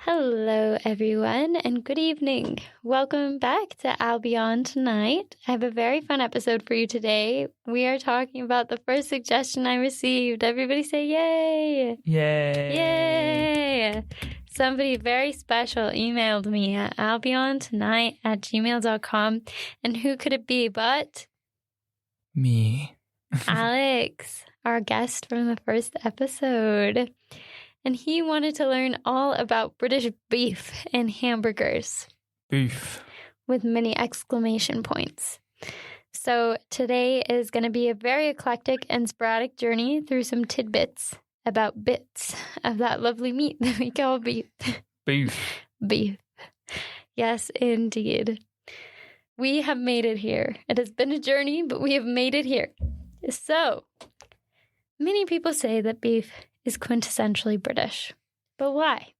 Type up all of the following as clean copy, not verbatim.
Hello, everyone, and good evening. Welcome back to I'll Be On Tonight. I have a very fun episode for you today. We are talking about the first suggestion I received. Everybody say yay! Yay! Yay! Somebody very special emailed me at illbeontonight@gmail.com. And who could it be but Me. Alex, our guest from the first episode. And he wanted to learn all about British beef and hamburgers. Beef. With many exclamation points. So today is going to be a very eclectic and sporadic journey through some tidbits about bits of that lovely meat that we call beef. Beef. Beef. Yes, indeed. We have made it here. It has been a journey, but we have made it here. So, many people say that beef is quintessentially British. But why?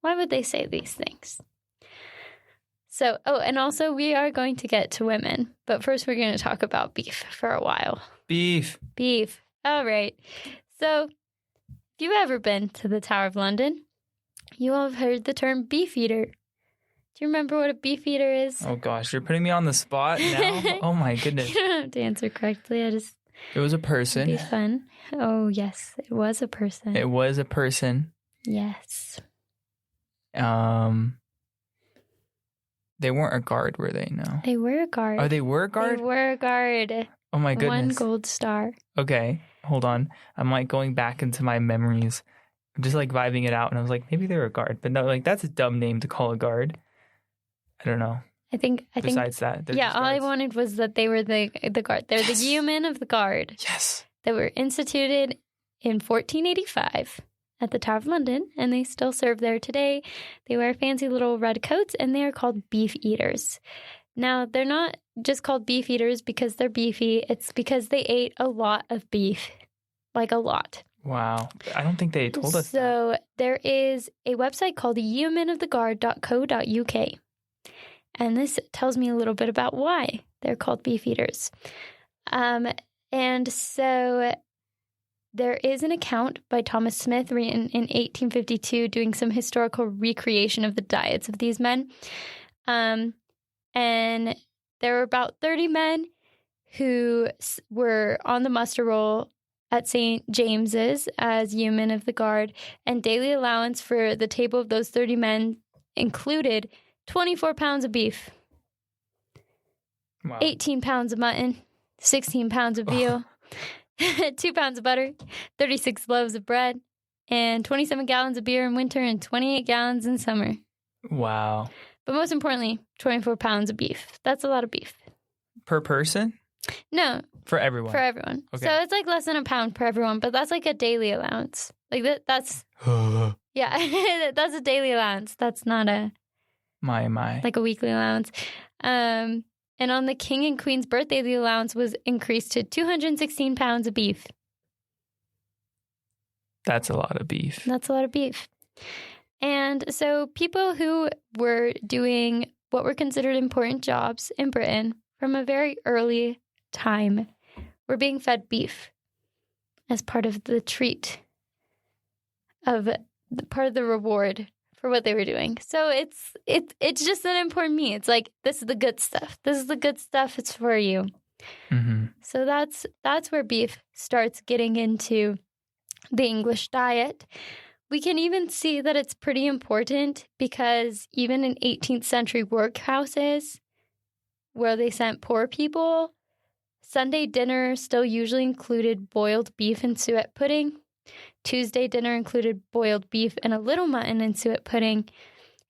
Why would they say these things? So, and also we are going to get to women, but first we're going to talk about beef for a while. Beef. Beef. All right. So, if you've ever been to the Tower of London, you will have heard the term beef eater. Do you remember what a beef eater is? Oh gosh, you're putting me on the spot now? Oh my goodness. You don't have to answer correctly. It was a person. It'd be fun. Oh, yes. It was a person. It was a person. Yes. They weren't a guard, were they? No. They were a guard. Oh, they were a guard? They were a guard. Oh my goodness. One gold star. Okay, hold on. I'm like going back into my memories. I'm just like vibing it out, and I was like, maybe they were a guard. But no, like that's a dumb name to call a guard. I don't know. I think. Besides that, yeah, all I wanted was that they were the guard. They're the yeomen of the guard. Yes. That were instituted in 1485 at the Tower of London, and they still serve there today. They wear fancy little red coats, and they are called beef eaters. Now, they're not just called beef eaters because they're beefy. It's because they ate a lot of beef, like a lot. Wow. I don't think they told us So there is a website called yeomenoftheguard.co.uk. And this tells me a little bit about why they're called beef eaters. And so there is an account by Thomas Smith written in 1852 doing some historical recreation of the diets of these men. And there were about 30 men who were on the muster roll at St. James's as yeomen of the guard, and daily allowance for the table of those 30 men included 24 pounds of beef, 18 pounds of mutton, 16 pounds of veal, 2 pounds of butter, 36 loaves of bread, and 27 gallons of beer in winter and 28 gallons in summer. Wow. But most importantly, 24 pounds of beef. That's a lot of beef. Per person? No. For everyone? For everyone. Okay. So it's like less than a pound per everyone, but that's like a daily allowance. Like that's... yeah, that's a daily allowance. That's not a... My. Like a weekly allowance. And on the King and Queen's birthday, the allowance was increased to 216 pounds of beef. That's a lot of beef. That's a lot of beef. And so people who were doing what were considered important jobs in Britain from a very early time were being fed beef as part of the treat of part of the reward for what they were doing. So it's just an important meat. It's like, this is the good stuff. This is the good stuff. It's for you. Mm-hmm. So that's where beef starts getting into the English diet. We can even see that it's pretty important because even in 18th century workhouses where they sent poor people, Sunday dinner still usually included boiled beef and suet pudding. Tuesday dinner included boiled beef and a little mutton and suet pudding.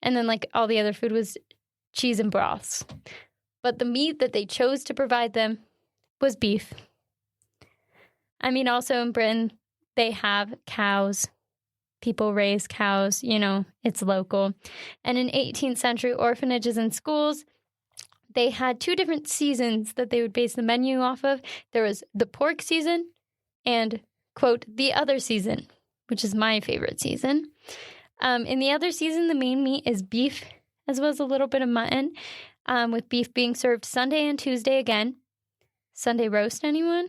And then like all the other food was cheese and broths. But the meat that they chose to provide them was beef. I mean, also in Britain, they have cows. People raise cows, it's local. And in 18th century orphanages and schools, they had two different seasons that they would base the menu off of. There was the pork season and, quote, the other season, which is my favorite season. In the other season, the main meat is beef, as well as a little bit of mutton, with beef being served Sunday and Tuesday again. Sunday roast, anyone?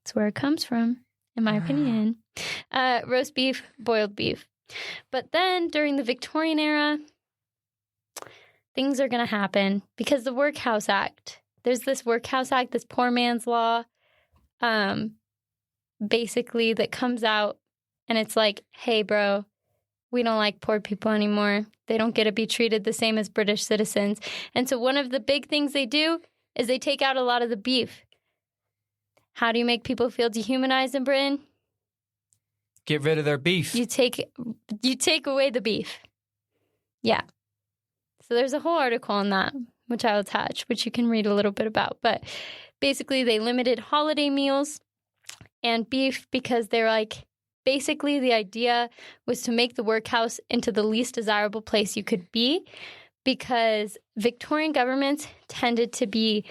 That's where it comes from, in my opinion. Roast beef, boiled beef. But then during the Victorian era, things are going to happen because the Workhouse Act, there's this Workhouse Act, this poor man's law, basically that comes out, and it's like, hey, bro, we don't like poor people anymore. They don't get to be treated the same as British citizens. And so one of the big things they do is they take out a lot of the beef. How do you make people feel dehumanized in Britain? Get rid of their beef. You take away the beef. Yeah. So there's a whole article on that, which I'll attach, which you can read a little bit about. But basically, they limited holiday meals and beef because they're like, basically, the idea was to make the workhouse into the least desirable place you could be, because Victorian governments tended to be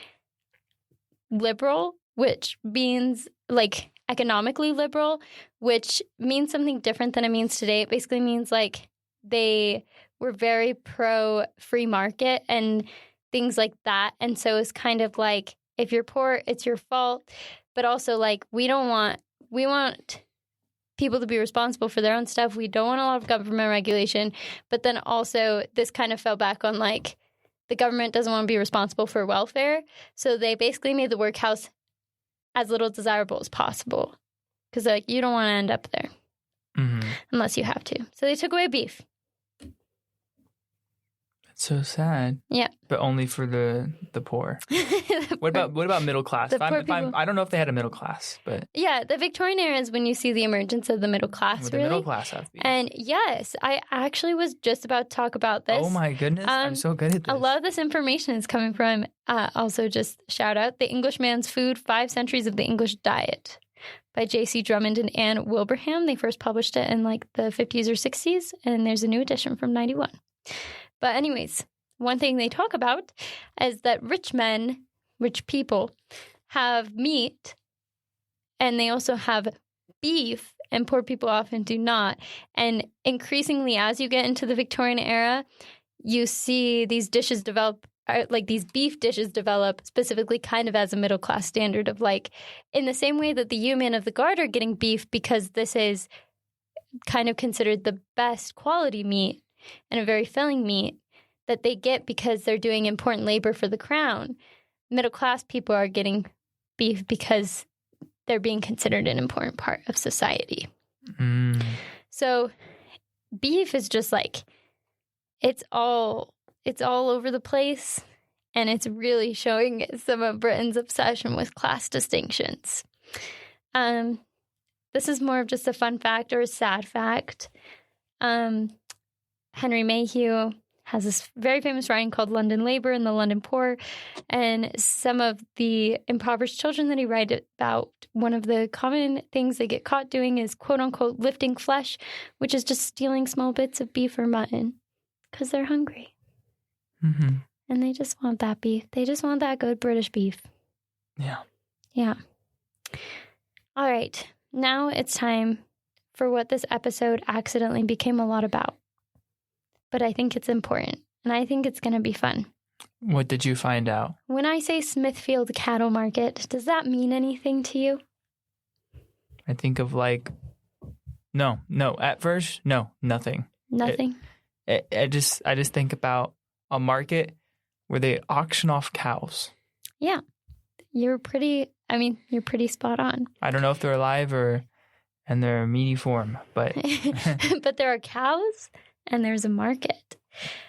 liberal, which means like economically liberal, which means something different than it means today. It basically means like they were very pro free market and things like that. And so it's kind of like, if you're poor, it's your fault. But also like, we want people to be responsible for their own stuff. We don't want a lot of government regulation. But then also this kind of fell back on like, the government doesn't want to be responsible for welfare. So they basically made the workhouse as little desirable as possible. Because like, you don't want to end up there unless you have to. So they took away beef. That's so sad. Yeah. But only for the poor. What about middle class? I don't know if they had a middle class, but yeah, the Victorian era is when you see the emergence of the middle class. The middle class have beef. And yes, I actually was just about to talk about this. Oh my goodness, I'm so good at this. A lot of this information is coming from also just shout out The Englishman's Food: 5 Centuries of the English Diet by J.C. Drummond and Anne Wilbraham. They first published it in like the 50s or 60s, and there's a new edition from 91. But anyways, one thing they talk about is that rich people, have meat, and they also have beef, and poor people often do not. And increasingly, as you get into the Victorian era, you see these dishes develop, like these beef dishes develop specifically kind of as a middle class standard of like, in the same way that the yeomen of the guard are getting beef because this is kind of considered the best quality meat and a very filling meat that they get because they're doing important labor for the crown. Middle class people are getting beef because they're being considered an important part of society. So beef is just like, it's all over the place, and it's really showing some of Britain's obsession with class distinctions. This is more of just a fun fact or a sad fact. Henry Mayhew has this very famous writing called London Labour and the London Poor. And some of the impoverished children that he writes about, one of the common things they get caught doing is quote unquote lifting flesh, which is just stealing small bits of beef or mutton because they're hungry. And they just want that beef. They just want that good British beef. Yeah. All right. Now it's time for what this episode accidentally became a lot about. But I think it's important, and I think it's going to be fun. What did you find out? When I say Smithfield Cattle Market, does that mean anything to you? I think of like, no. At first, no, nothing. Nothing? I just think about a market where they auction off cows. Yeah. You're pretty spot on. I don't know if they're alive or in their meaty form, but... But there are cows? And there's a market.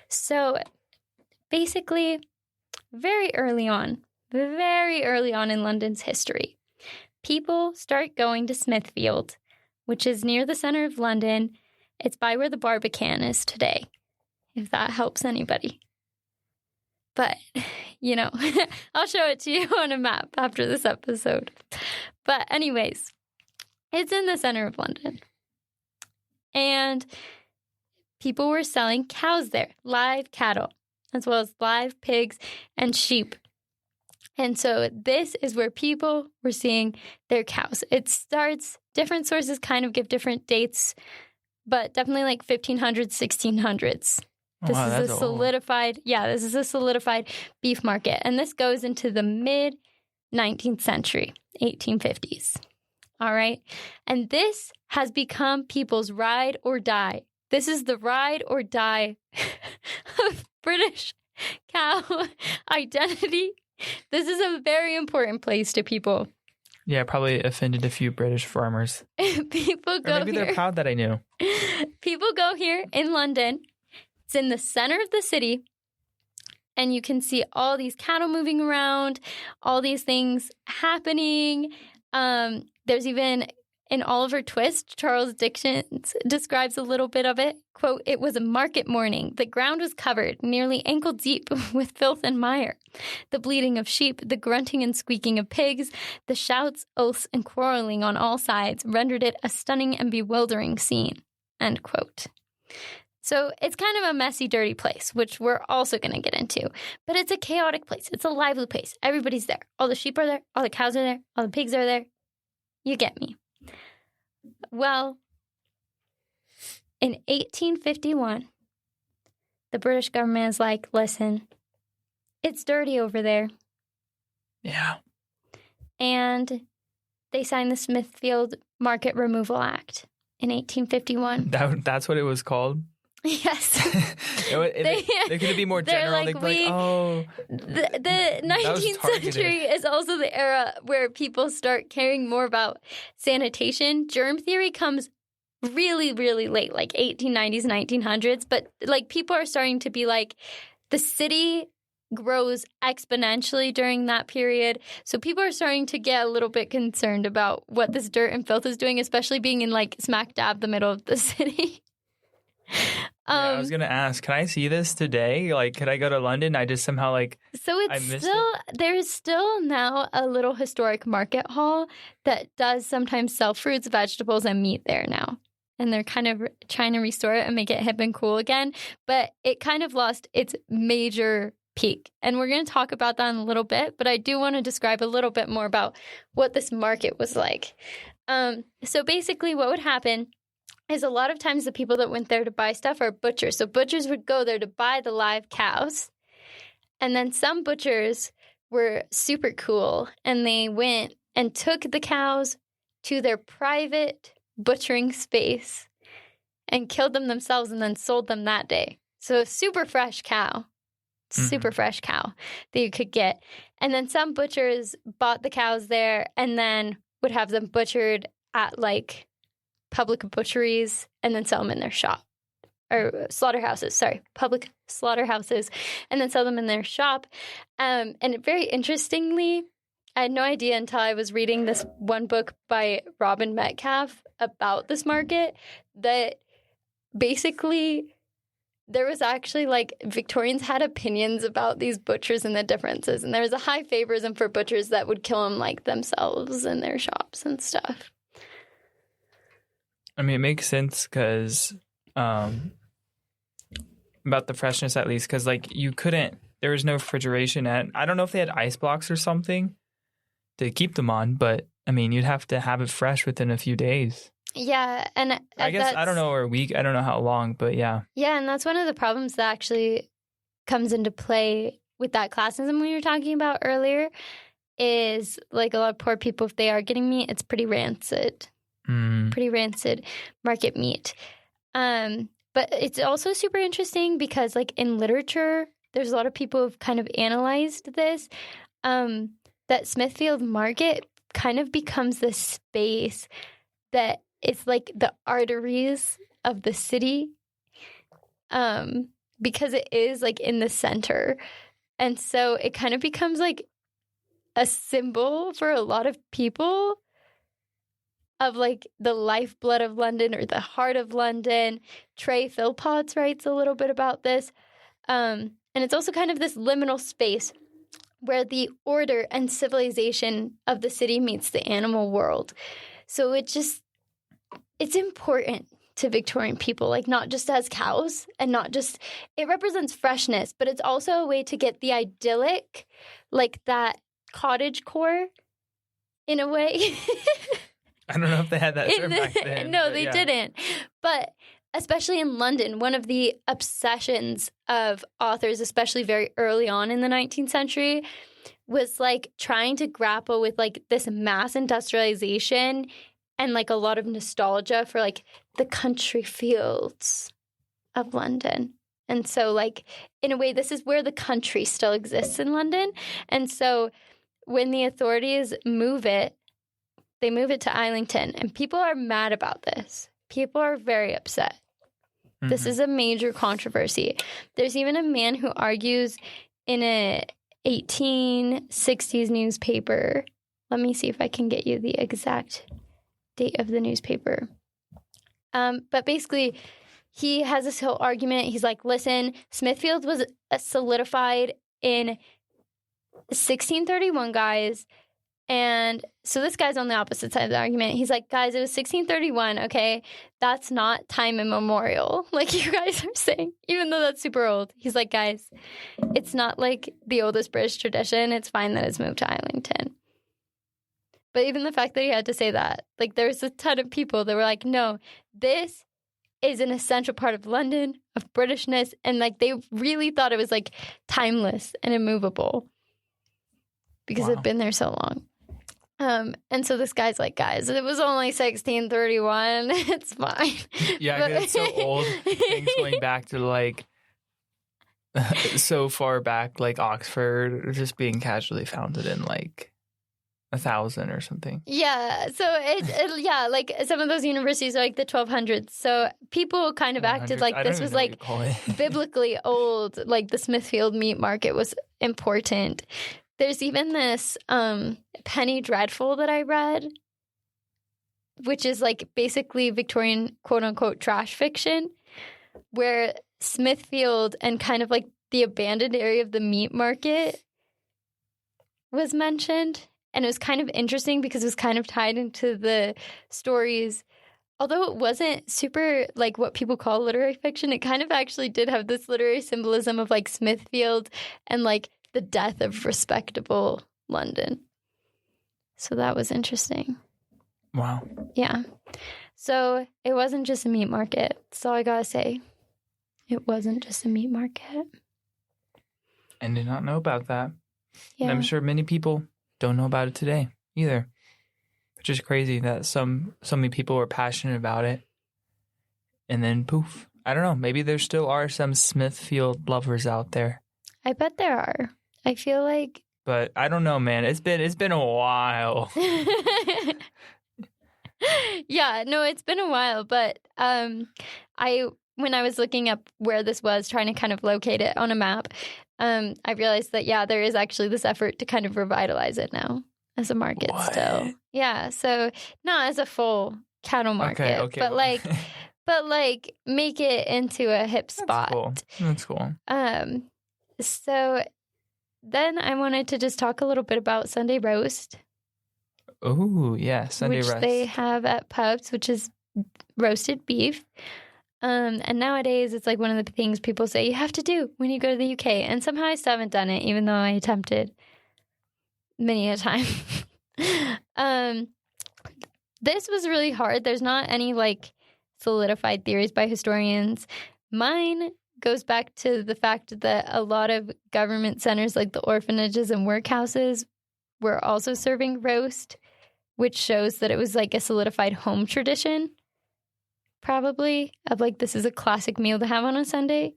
So basically, very early on in London's history, people start going to Smithfield, which is near the center of London. It's by where the Barbican is today, if that helps anybody. But, I'll show it to you on a map after this episode. But anyways, it's in the center of London. And people were selling cows there, live cattle, as well as live pigs and sheep. And so this is where people were seeing their cows. It starts, different sources kind of give different dates, but definitely like 1500s, 1600s. This is a solidified beef market. And this goes into the mid-19th century, 1850s. All right. And this has become people's ride or die This is the ride or die of British cow identity. This is a very important place to people. Yeah, probably offended a few British farmers. People go Or maybe here. they're proud that I knew. People go here in London. It's in the center of the city. And you can see all these cattle moving around, all these things happening. There's even, in Oliver Twist, Charles Dickens describes a little bit of it. Quote, "It was a market morning. The ground was covered, nearly ankle deep, with filth and mire. The bleating of sheep, the grunting and squeaking of pigs, the shouts, oaths, and quarreling on all sides rendered it a stunning and bewildering scene." End quote. So it's kind of a messy, dirty place, which we're also going to get into. But it's a chaotic place. It's a lively place. Everybody's there. All the sheep are there. All the cows are there. All the pigs are there. You get me. Well, in 1851, the British government is like, listen, it's dirty over there. Yeah. And they signed the Smithfield Market Removal Act in 1851. That's what it was called? Yes. They could be more general. Like, they'd be like, oh. The 19th century is also the era where people start caring more about sanitation. Germ theory comes really, really late, like 1890s, 1900s. But like people are starting to be like, the city grows exponentially during that period. So people are starting to get a little bit concerned about what this dirt and filth is doing, especially being in like smack dab the middle of the city. I was gonna ask, can I see this today? Like, could I go to London? I just somehow So there's still now a little historic market hall that does sometimes sell fruits, vegetables, and meat there now. And they're kind of trying to restore it and make it hip and cool again. But it kind of lost its major peak. And we're going to talk about that in a little bit. But I do want to describe a little bit more about what this market was like. So basically what would happen is a lot of times the people that went there to buy stuff are butchers. So butchers would go there to buy the live cows. And then some butchers were super cool and they went and took the cows to their private butchering space and killed them themselves and then sold them that day. So a super fresh cow that you could get. And then some butchers bought the cows there and then would have them butchered at like public butcheries and then sell them in their shop or slaughterhouses, public slaughterhouses, and then sell them in their shop. And very interestingly, I had no idea until I was reading this one book by Robin Metcalf about this market that basically there was actually like Victorians had opinions about these butchers and the differences. And there was a high favorism for butchers that would kill them like themselves in their shops and stuff. I mean, it makes sense because about the freshness, at least, because like there was no refrigeration I don't know if they had ice blocks or something to keep them on, but I mean, you'd have to have it fresh within a few days. Yeah. And I guess, I don't know, or a week. I don't know how long, but yeah. Yeah. And that's one of the problems that actually comes into play with that classism we were talking about earlier is like a lot of poor people, if they are getting meat, it's pretty rancid. Pretty rancid market meat. But it's also super interesting because like in literature, there's a lot of people who've kind of analyzed this, that Smithfield Market kind of becomes this space that it's like the arteries of the city, because it is like in the center. And so it kind of becomes like a symbol for a lot of people of like the lifeblood of London or the heart of London. Trey Philpotts writes a little bit about this. And it's also kind of this liminal space where the order and civilization of the city meets the animal world. So it's important to Victorian people, like not just as cows and not just, it represents freshness, but it's also a way to get the idyllic, like that cottage core in a way. I don't know if they had that term back then. No, they didn't. But especially in London, one of the obsessions of authors, especially very early on in the 19th century, was like trying to grapple with like this mass industrialization and like a lot of nostalgia for like the country fields of London. And so, like, in a way, this is where the country still exists in London. And so when the authorities move it, they move it to Islington. And people are mad about this. People are very upset. Mm-hmm. This is a major controversy. There's even a man who argues in a 1860s newspaper. Let me see if I can get you the exact date of the newspaper. But basically, he has this whole argument. He's like, listen, Smithfield was solidified in 1631, guys. And so this guy's on the opposite side of the argument. He's like, guys, it was 1631, okay? That's not time immemorial, like you guys are saying, even though that's super old. He's like, guys, it's not like the oldest British tradition. It's fine that it's moved to Islington. But even the fact that he had to say that, like, there's a ton of people that were like, no, this is an essential part of London, of Britishness, and, like, they really thought it was, like, timeless and immovable because it'd been there so long. And so this guy's like, guys, it was only 1631. It's fine. Yeah, but it's so old. Things going back to, like, so far back, like Oxford, just being casually founded in, like, 1,000 or something. Yeah. So yeah, like some of those universities are like the 1200s. So people kind of acted like this was like biblically old, like the Smithfield meat market was important. There's even this Penny Dreadful that I read, which is like basically Victorian quote unquote trash fiction, where Smithfield and kind of like the abandoned area of the meat market was mentioned. And it was kind of interesting because it was kind of tied into the stories. Although it wasn't super like what people call literary fiction, it kind of actually did have this literary symbolism of like Smithfield and like the death of respectable London. So that was interesting. Wow. Yeah. So it wasn't just a meat market. That's all I gotta say. It wasn't just a meat market. I did not know about that. Yeah. And I'm sure many people don't know about it today either, which is crazy that so many people were passionate about it, and then poof. I don't know. Maybe there still are some Smithfield lovers out there. I bet there are. I feel like, but I don't know, man. It's been a while. Yeah, no, it's been a while. But when I was looking up where this was, trying to kind of locate it on a map, I realized that, yeah, there is actually this effort to kind of revitalize it now as a market still. Yeah, so not as a full cattle market, okay, but like make it into a hip spot. That's cool. So then I wanted to just talk a little bit about Sunday roast. Oh, yeah, Sunday roast. Which they have at pubs, which is roasted beef. And nowadays, it's like one of the things people say you have to do when you go to the UK. And somehow I still haven't done it, even though I attempted many a time. This was really hard. There's not any, like, solidified theories by historians. Mine goes back to the fact that a lot of government centers, like the orphanages and workhouses, were also serving roast, which shows that it was, like, a solidified home tradition. Probably, of like, this is a classic meal to have on a Sunday.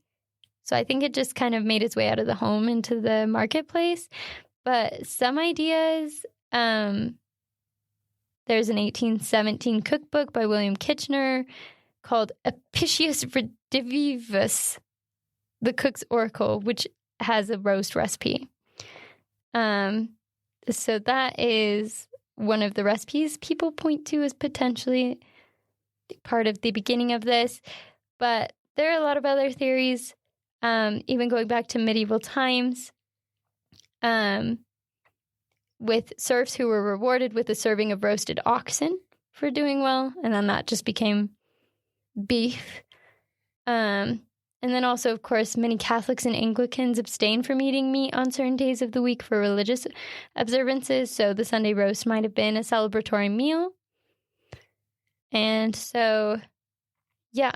So I think it just kind of made its way out of the home into the marketplace. But some ideas, there's an 1817 cookbook by William Kitchener called Apicius Redivivus, the Cook's Oracle, which has a roast recipe. So that is one of the recipes people point to as potentially part of the beginning of this, but there are a lot of other theories, even going back to medieval times, with serfs who were rewarded with a serving of roasted oxen for doing well, and then that just became beef. And then also, of course, many Catholics and Anglicans abstain from eating meat on certain days of the week for religious observances, so the Sunday roast might have been a celebratory meal. And so, yeah,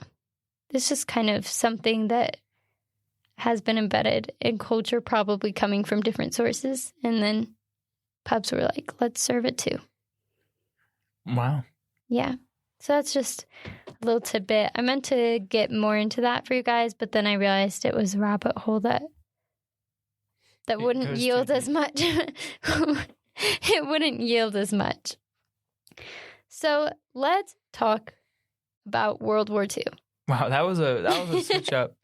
this is kind of something that has been embedded in culture, probably coming from different sources. And then pubs were like, let's serve it too. Wow. Yeah. So that's just little tidbit. I meant to get more into that for you guys, but then I realized it was a rabbit hole that wouldn't yield as much. It wouldn't yield as much. So let's talk about World War II. Wow, that was a switch up.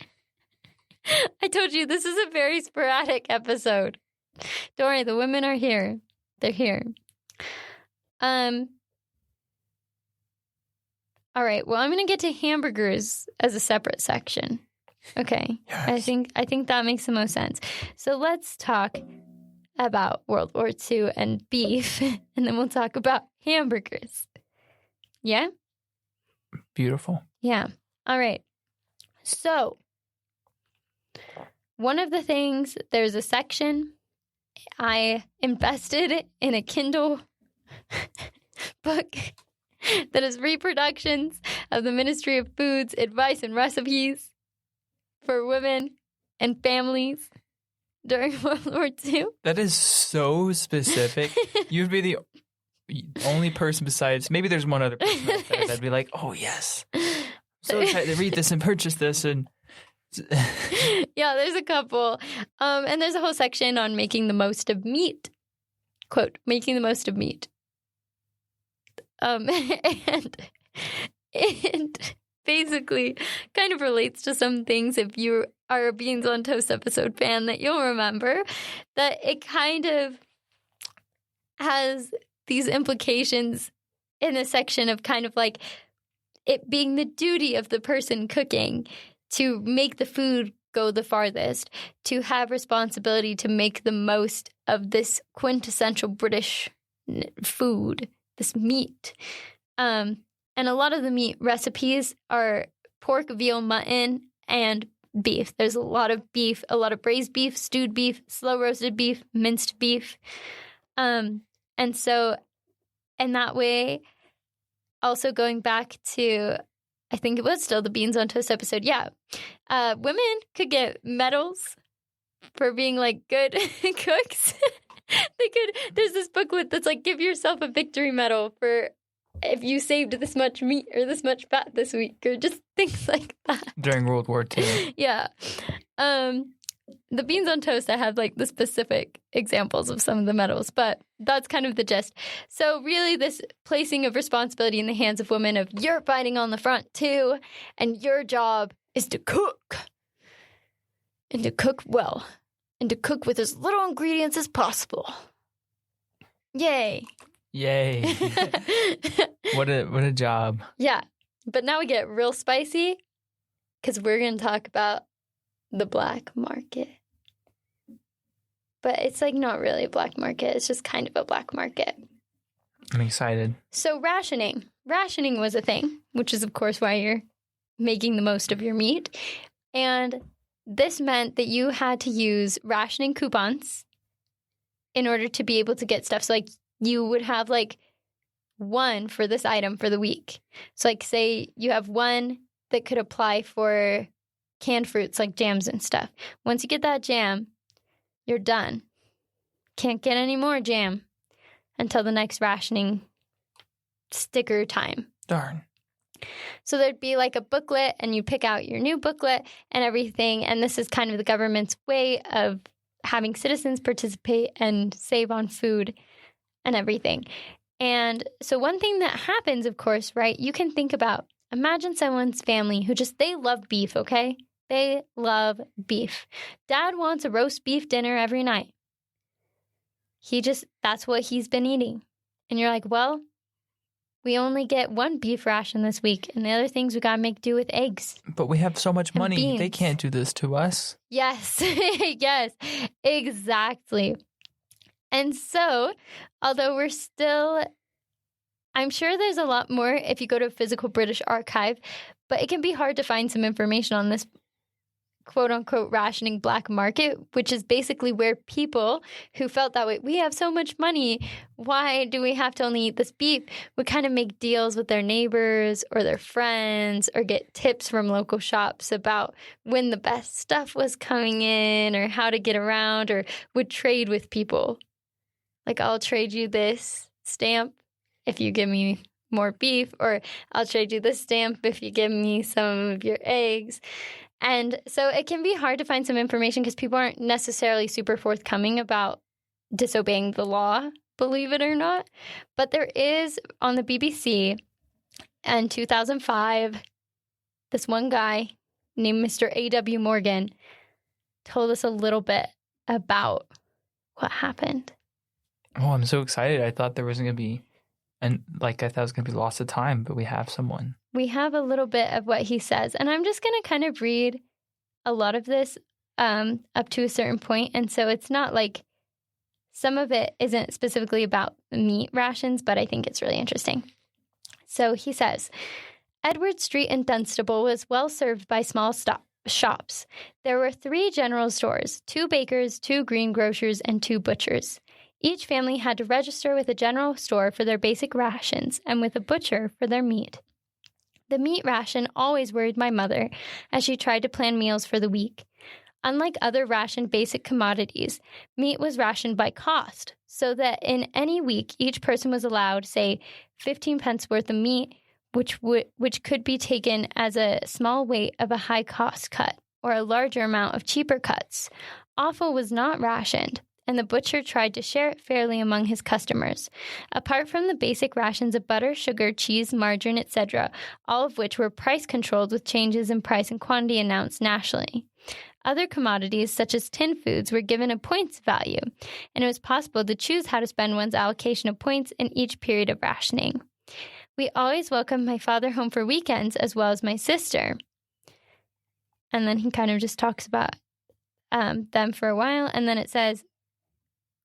I told you this is a very sporadic episode. Don't worry, the women are here. They're here. All right. Well, I'm going to get to hamburgers as a separate section. Okay. Yes. I think that makes the most sense. So let's talk about World War II and beef, and then we'll talk about hamburgers. Yeah? Beautiful. Yeah. All right. So one of the things, there's a section I invested in a Kindle book that is reproductions of the Ministry of Food's advice and recipes for women and families during World War II. That is so specific. You'd be the only person besides, maybe there's one other person out there that'd be like, oh, yes. I'm so excited to read this and purchase this. And yeah, there's a couple. And there's a whole section on making the most of meat. Quote, making the most of meat. And basically kind of relates to some things if you are a Beans on Toast episode fan that you'll remember, that it kind of has these implications in the section of kind of like it being the duty of the person cooking to make the food go the farthest, to have responsibility to make the most of this quintessential British food, this meat. And a lot of the meat recipes are pork, veal, mutton, and beef. There's a lot of beef, a lot of braised beef, stewed beef, slow roasted beef, minced beef. And so, in that way, also going back to, I think it was still the Beans on Toast episode. Yeah. Women could get medals for being like good cooks. There's this booklet that's like, give yourself a victory medal for if you saved this much meat or this much fat this week, or just things like that. During World War II. Yeah. The Beans on Toast, I have like the specific examples of some of the medals, but that's kind of the gist. So really this placing of responsibility in the hands of women of you're fighting on the front too, and your job is to cook. And to cook well. And to cook with as little ingredients as possible. Yay. Yay. What a job. Yeah. But now we get real spicy because we're going to talk about the black market. But it's like not really a black market. It's just kind of a black market. I'm excited. So rationing. Rationing was a thing, which is, of course, why you're making the most of your meat. And this meant that you had to use rationing coupons in order to be able to get stuff. So, like, you would have, like, one for this item for the week. So, like, say you have one that could apply for canned fruits, like jams and stuff. Once you get that jam, you're done. Can't get any more jam until the next rationing sticker time. Darn. So there'd be like a booklet, and you pick out your new booklet and everything. And this is kind of the government's way of having citizens participate and save on food and everything. And so one thing that happens, of course, right, you can think about, imagine someone's family who they love beef, okay? They love beef. Dad wants a roast beef dinner every night. That's what he's been eating. And you're like, well, we only get one beef ration this week, and the other things we got to make do with eggs. But we have so much money. Beans. They can't do this to us. Yes. Yes, exactly. And so, although I'm sure there's a lot more if you go to a physical British archive, but it can be hard to find some information on this quote-unquote rationing black market, which is basically where people who felt that way, we have so much money, why do we have to only eat this beef, would kind of make deals with their neighbors or their friends or get tips from local shops about when the best stuff was coming in or how to get around, or would trade with people. Like, I'll trade you this stamp if you give me more beef, or I'll trade you the stamp if you give me some of your eggs. And so it can be hard to find some information because people aren't necessarily super forthcoming about disobeying the law, believe it or not. But there is, on the BBC in 2005, this one guy named Mr. A.W. Morgan told us a little bit about what happened. Oh, I'm so excited. I thought there wasn't going to be, I thought it was going to be lost of time, but we have someone. We have a little bit of what he says, and I'm just going to kind of read a lot of this up to a certain point. And so it's not like some of it isn't specifically about meat rations, but I think it's really interesting. So he says, Edward Street in Dunstable was well served by small shops. There were 3 general stores, 2 bakers, 2 greengrocers, and 2 butchers. Each family had to register with a general store for their basic rations and with a butcher for their meat. The meat ration always worried my mother as she tried to plan meals for the week. Unlike other rationed basic commodities, meat was rationed by cost, so that in any week each person was allowed, say, 15 pence worth of meat, which could be taken as a small weight of a high-cost cut or a larger amount of cheaper cuts. Offal was not rationed, and the butcher tried to share it fairly among his customers. Apart from the basic rations of butter, sugar, cheese, margarine, etc., all of which were price-controlled with changes in price and quantity announced nationally. Other commodities, such as tin foods, were given a points value, and it was possible to choose how to spend one's allocation of points in each period of rationing. We always welcomed my father home for weekends, as well as my sister. And then he kind of just talks about them for a while, and then it says,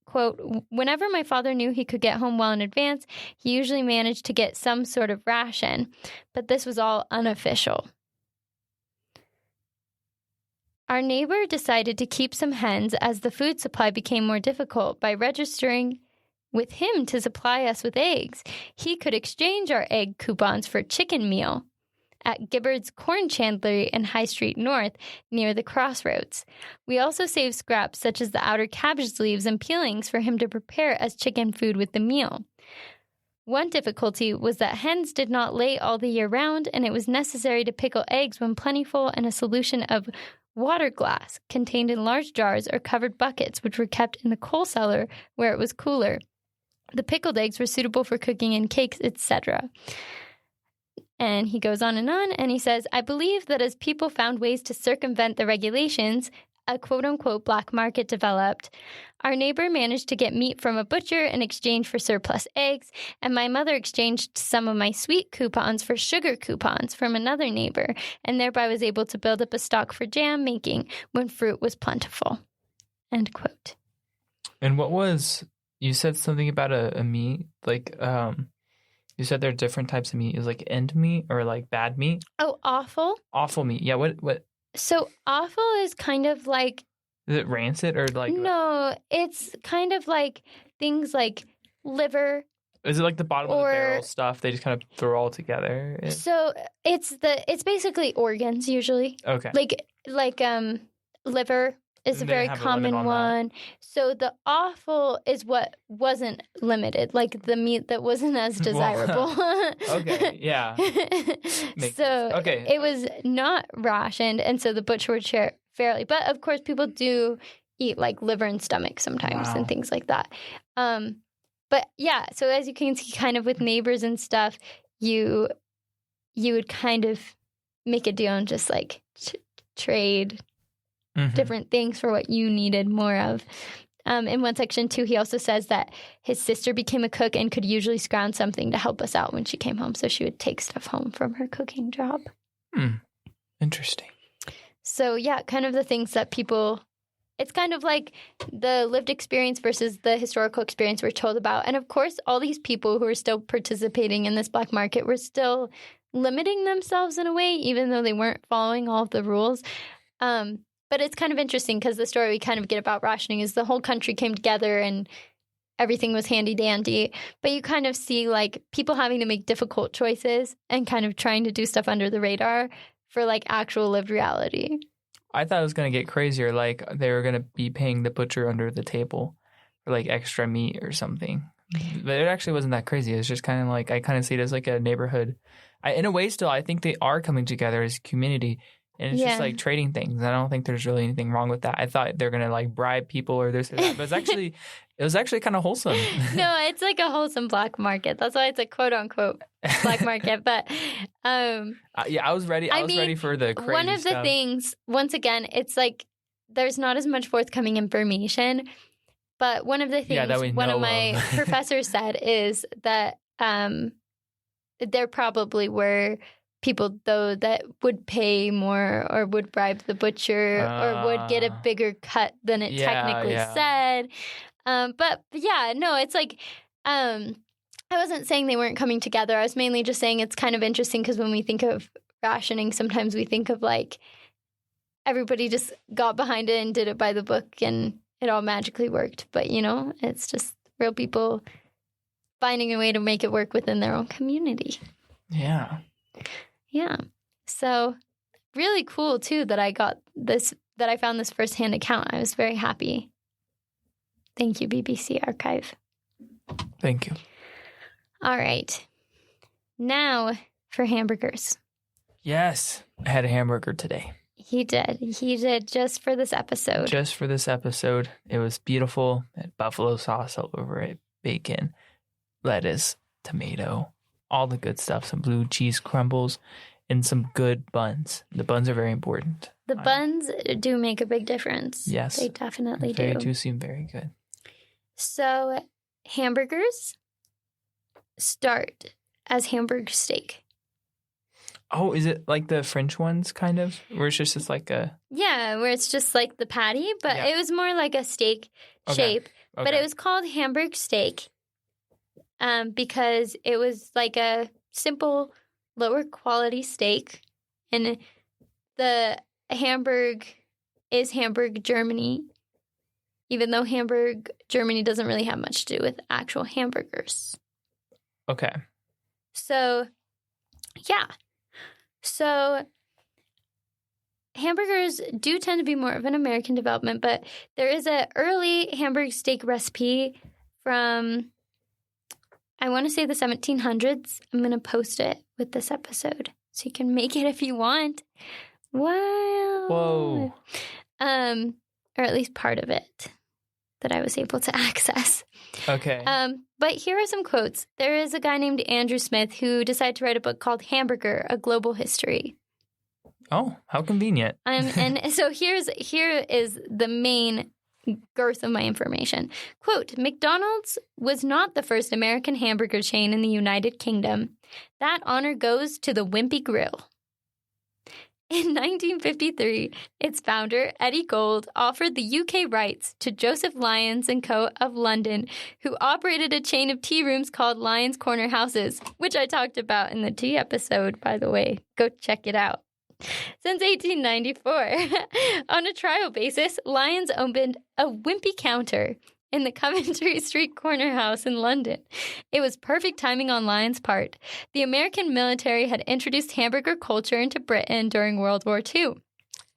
quote, whenever my father knew he could get home well in advance, he usually managed to get some sort of ration, but this was all unofficial. Our neighbor decided to keep some hens as the food supply became more difficult by registering with him to supply us with eggs. He could exchange our egg coupons for chicken meal at Gibbard's Corn Chandlery in High Street North near the crossroads. We also saved scraps such as the outer cabbage leaves and peelings for him to prepare as chicken food with the meal. One difficulty was that hens did not lay all the year round, and it was necessary to pickle eggs when plentiful in a solution of water glass contained in large jars or covered buckets, which were kept in the coal cellar where it was cooler. The pickled eggs were suitable for cooking in cakes, etc. And he goes on, and he says, I believe that as people found ways to circumvent the regulations, a quote-unquote black market developed. Our neighbor managed to get meat from a butcher in exchange for surplus eggs, and my mother exchanged some of my sweet coupons for sugar coupons from another neighbor, and thereby was able to build up a stock for jam making when fruit was plentiful. End quote. And what was, you said something about a meat, like, you said there are different types of meat. Is like end meat or like bad meat? Oh, offal? Offal meat. Yeah, what? So offal is kind of like... Is it rancid or like... No, it's kind of like things like liver. Is it like the bottom of the barrel stuff they just kind of throw all together? So it's basically organs usually. Okay. Like liver is a very common one. That. So the offal is what wasn't limited, like the meat that wasn't as desirable. Okay, yeah. Okay. It was not rationed, and so the butcher would share it fairly. But of course, people do eat like liver and stomach sometimes and things like that. But yeah, so as you can see, kind of with neighbors and stuff, you would kind of make a deal and just like trade different things for what you needed more of. In one section, too, he also says that his sister became a cook and could usually scrounge something to help us out when she came home. So she would take stuff home from her cooking job. Interesting. So, yeah, kind of the things that people... It's kind of like the lived experience versus the historical experience we're told about. And, of course, all these people who are still participating in this black market were still limiting themselves in a way, even though they weren't following all of the rules. But it's kind of interesting because the story we kind of get about rationing is the whole country came together and everything was handy-dandy. But you kind of see like people having to make difficult choices and kind of trying to do stuff under the radar for like actual lived reality. I thought it was going to get crazier. Like they were going to be paying the butcher under the table for like extra meat or something. But it actually wasn't that crazy. It was just kind of like, I kind of see it as like a neighborhood. In a way, still, I think they are coming together as a community. And it's just like trading things. I don't think there's really anything wrong with that. I thought they're going to like bribe people or this or that. But it was actually kind of wholesome. No, it's like a wholesome black market. That's why it's a quote unquote black market. But yeah, I was ready. I was ready for the crazy one of the stuff. things, once again, it's like there's not as much forthcoming information. But one of the things one of my professors said is that there probably were people, though, that would pay more or would bribe the butcher or would get a bigger cut than it technically said. But yeah, no, it's like I wasn't saying they weren't coming together. I was mainly just saying it's kind of interesting because when we think of rationing, sometimes we think of like everybody just got behind it and did it by the book and it all magically worked. But, you know, it's just real people finding a way to make it work within their own community. Yeah. Yeah. So really cool, too, that I got this, that I found this firsthand account. I was very happy. Thank you, BBC Archive. Thank you. All right. Now for hamburgers. Yes. I had a hamburger today. He did. He did just for this episode. Just for this episode. It was beautiful. It had buffalo sauce all over it, bacon, lettuce, tomato, all the good stuff, some blue cheese crumbles, and some good buns. The buns are very important. The buns do make a big difference. Yes. They definitely They do. do seem very good. So hamburgers start as hamburger steak. Oh, is it like the French ones, kind of? Where it's just like a... Yeah, where it's just like the patty, but it was more like a steak shape. Okay. But it was called Hamburg steak because it was like a simple, lower quality steak. And the Hamburg is Hamburg, Germany, even though Hamburg, Germany doesn't really have much to do with actual hamburgers. Okay. So, yeah. So hamburgers do tend to be more of an American development, but there is an early Hamburg steak recipe from, I want to say the 1700s. I'm going to post it with this episode so you can make it if you want. Wow. Whoa. Or at least part of it that I was able to access. Okay. But here are some quotes. There is a guy named Andrew Smith who decided to write a book called Hamburger, A Global History. Oh, how convenient. And so here is the main girth of my information. Quote, McDonald's was not the first American hamburger chain in the United Kingdom. That honor goes to the Wimpy Grill. In 1953, its founder, Eddie Gold, offered the UK rights to Joseph Lyons & Co. of London, who operated a chain of tea rooms called Lyons Corner Houses, which I talked about in the tea episode, by the way. Go check it out. Since 1894, on a trial basis, Lyons opened a wimpy counter in the Coventry Street Corner House in London. It was perfect timing on Lyons' part. The American military had introduced hamburger culture into Britain during World War II.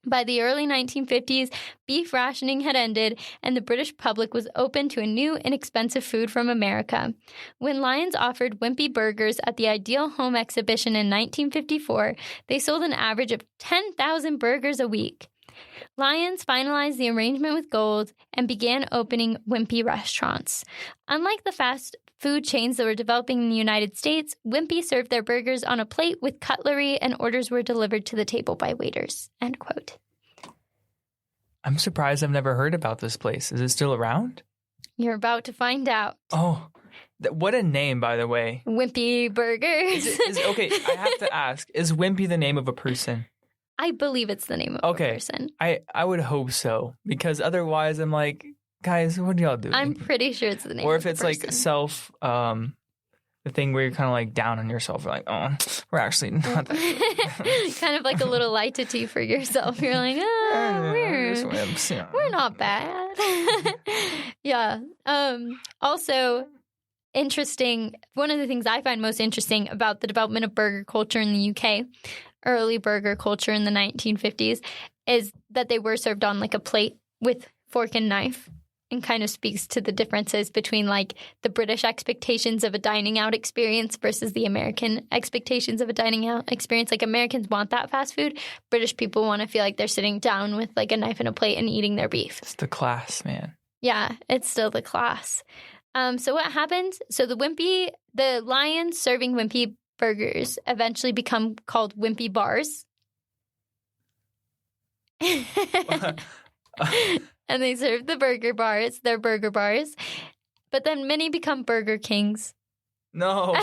By the early 1950s, beef rationing had ended, and the British public was open to a new, inexpensive food from America. When Lyons offered wimpy burgers at the Ideal Home Exhibition in 1954, they sold an average of 10,000 burgers a week. Lyons finalized the arrangement with Gold and began opening wimpy restaurants. Unlike the fast food chains that were developing in the United States, Wimpy served their burgers on a plate with cutlery and orders were delivered to the table by waiters. End quote. I'm surprised I've never heard about this place. Is it still around? You're about to find out. Oh, what a name, by the way. Wimpy Burgers. Okay, I have to ask, is Wimpy the name of a person? I believe it's the name of a person. I would hope so, because otherwise I'm like, guys, what are y'all doing? I'm pretty sure it's the name or of if it's like self, the thing where you're kind of like down on yourself. You're like, oh, we're actually not that kind of like a little light-to-tea for yourself. You're like, we're not bad. Yeah. Also, interesting, one of the things I find most interesting about the development of burger culture in the UK, early burger culture in the 1950s, is that they were served on like a plate with fork and knife. and kind of speaks to the differences between like the British expectations of a dining out experience versus the American expectations of a dining out experience. Like Americans want that fast food. British people want to feel like they're sitting down with like a knife and a plate and eating their beef. It's the class, man. Yeah, it's still the class. So what happens? So the lions serving wimpy burgers eventually become called wimpy bars. And they serve the burger bars. They're burger bars. But then many become Burger Kings. No.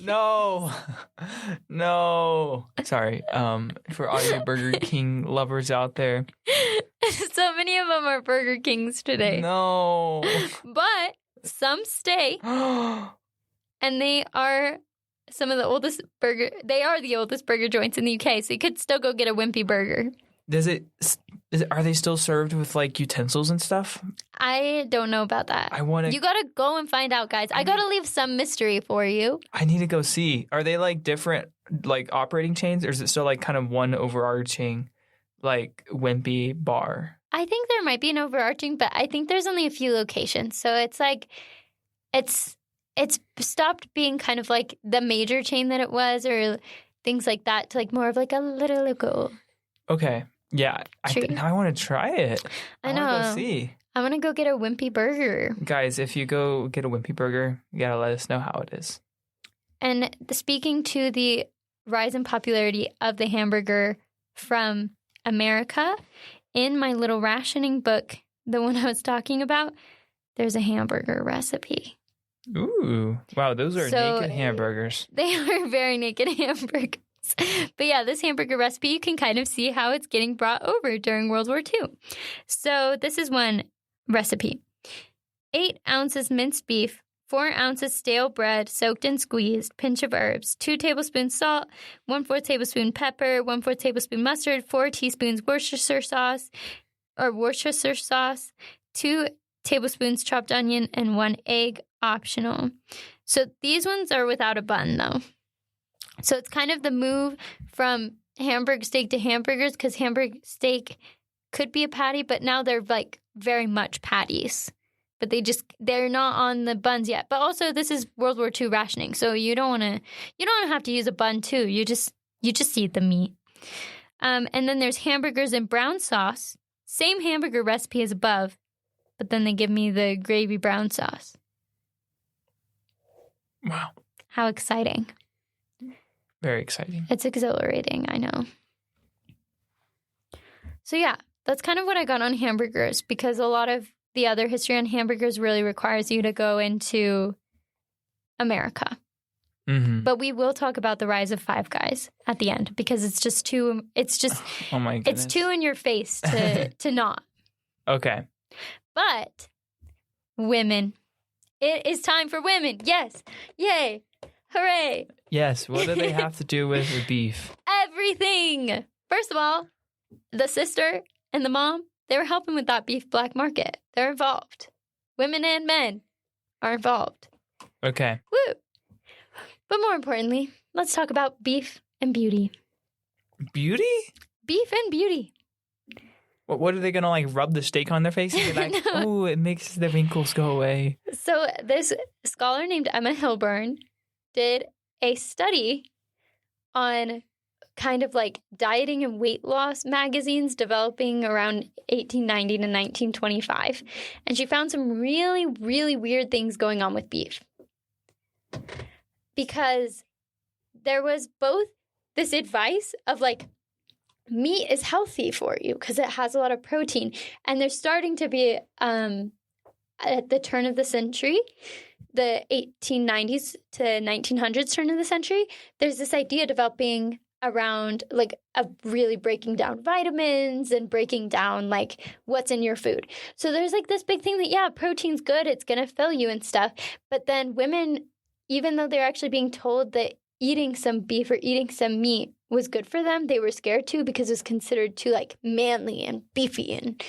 No. No. Sorry. For all you Burger King lovers out there. So many of them are Burger Kings today. No. But some stay. And they are some of the oldest they are the oldest burger joints in the UK. So you could still go get a wimpy burger. Are they still served with like utensils and stuff? I don't know about that. You gotta go and find out, guys. I gotta leave some mystery for you. I need to go see. Are they like different like operating chains, or is it still like kind of one overarching like wimpy bar? I think there might be an overarching, but I think there's only a few locations. So it's like it's stopped being kind of like the major chain that it was, or things like that, to like more of like a little local. Okay. Yeah, now I want to try it. I know. I want to go see. I want to go get a wimpy burger. Guys, if you go get a wimpy burger, you got to let us know how it is. And speaking to the rise in popularity of the hamburger from America, in my little rationing book, the one I was talking about, there's a hamburger recipe. Ooh. Wow, those are naked hamburgers. They are very naked hamburgers. But yeah, this hamburger recipe, you can kind of see how it's getting brought over during World War II. So this is one recipe. 8 ounces minced beef, 4 ounces stale bread soaked and squeezed, pinch of herbs, 2 tablespoons salt, 1/4 tablespoon pepper, 1/4 tablespoon mustard, 4 teaspoons Worcestershire sauce, 2 tablespoons chopped onion, and 1 egg, optional. So these ones are without a bun, though. So it's kind of the move from hamburg steak to hamburgers, because hamburg steak could be a patty, but now they're like very much patties. But they're not on the buns yet. But also this is World War II rationing, so you don't have to use a bun too. You just eat the meat. And then there's hamburgers in brown sauce. Same hamburger recipe as above, but then they give me the gravy brown sauce. Wow. How exciting. Very exciting. It's exhilarating, I know. So yeah, that's kind of what I got on hamburgers, because a lot of the other history on hamburgers really requires you to go into America. Mm-hmm. But we will talk about the rise of Five Guys at the end, because it's just oh my goodness. It's too in your face to not. Okay. But women. It is time for women. Yes. Yay. Hooray. Yes. What do they have to do with the beef? Everything. First of all, the sister and the mom, they were helping with that beef black market. They're involved. Women and men are involved. Okay. Woo. But more importantly, let's talk about beef and beauty. Beauty? Beef and beauty. What are they going to, like, rub the steak on their face and be like, oh, it makes the wrinkles go away? So this scholar named Emma Hilburn did a study on kind of like dieting and weight loss magazines developing around 1890 to 1925. And she found some really, really weird things going on with beef. Because there was both this advice of like, meat is healthy for you because it has a lot of protein. And there's starting to be, at the turn of the century, the 1890s to 1900s turn of the century, there's this idea developing around like really breaking down vitamins and breaking down like what's in your food. So there's like this big thing that, yeah, protein's good, it's going to fill you and stuff. But then women, even though they're actually being told that eating some beef or eating some meat was good for them, they were scared to because it was considered too like manly and beefy and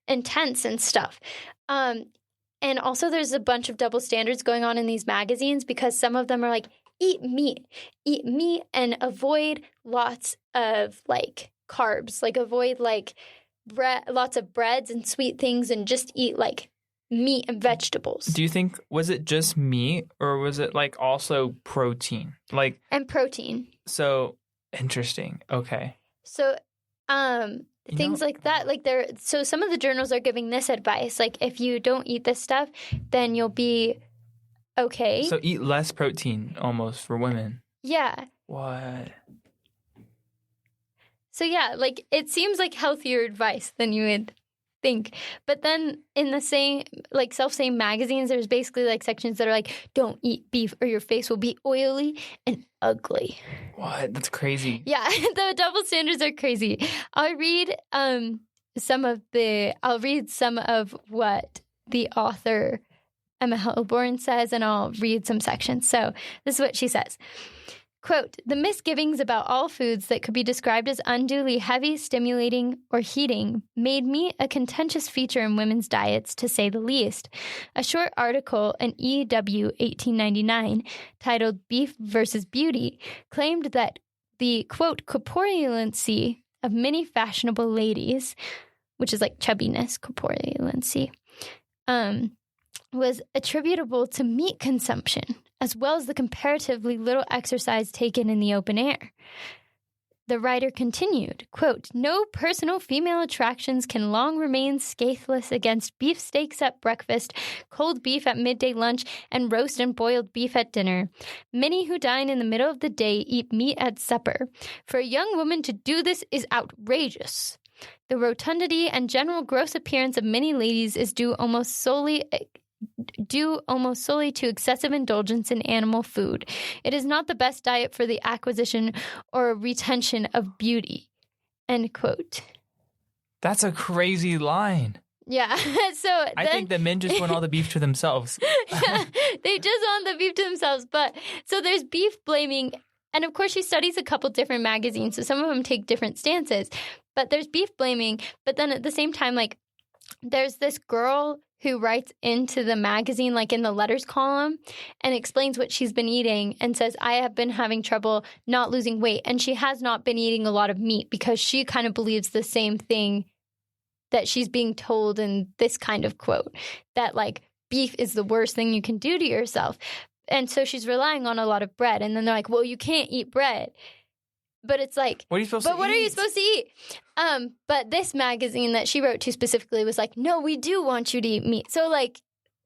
intense and stuff. And also there's a bunch of double standards going on in these magazines because some of them are like, eat meat and avoid lots of like carbs, like avoid like lots of breads and sweet things and just eat like meat and vegetables. Do you think, was it just meat or was it like also protein? Like, and protein. so interesting. Okay. So, things like that, like so some of the journals are giving this advice, like if you don't eat this stuff, then you'll be okay. So eat less protein almost for women. Yeah. What? So yeah, like it seems like healthier advice than you would think. But then in the same, like self-same magazines, there's basically like sections that are like, don't eat beef or your face will be oily and ugly. What? That's crazy. Yeah, the double standards are crazy. I'll read some of what the author Emma Helborn says, and I'll read some sections. So this is what she says. Quote, the misgivings about all foods that could be described as unduly heavy, stimulating, or heating made meat a contentious feature in women's diets, to say the least. A short article in EW 1899 titled Beef versus Beauty claimed that the, quote, corpulency of many fashionable ladies, which is like chubbiness, corpulency, was attributable to meat consumption, as well as the comparatively little exercise taken in the open air. The writer continued, quote, no personal female attractions can long remain scatheless against beefsteaks at breakfast, cold beef at midday lunch, and roast and boiled beef at dinner. Many who dine in the middle of the day eat meat at supper. For a young woman to do this is outrageous. The rotundity and general gross appearance of many ladies is due almost solely to excessive indulgence in animal food. It is not the best diet for the acquisition or retention of beauty. End quote. That's a crazy line. Yeah. I think the men just want all the beef to themselves. Yeah, they just want the beef to themselves. But so there's beef blaming. And of course, she studies a couple different magazines, so some of them take different stances. But there's beef blaming. But then at the same time, like, there's this girl who writes into the magazine, like in the letters column, and explains what she's been eating and says, I have been having trouble not losing weight. And she has not been eating a lot of meat because she kind of believes the same thing that she's being told in this kind of quote, that like beef is the worst thing you can do to yourself. And so she's relying on a lot of bread. And then they're like, well, you can't eat bread. But it's like, what are you supposed to eat? What are you supposed to eat? But this magazine that she wrote to specifically was like, no, we do want you to eat meat. So like,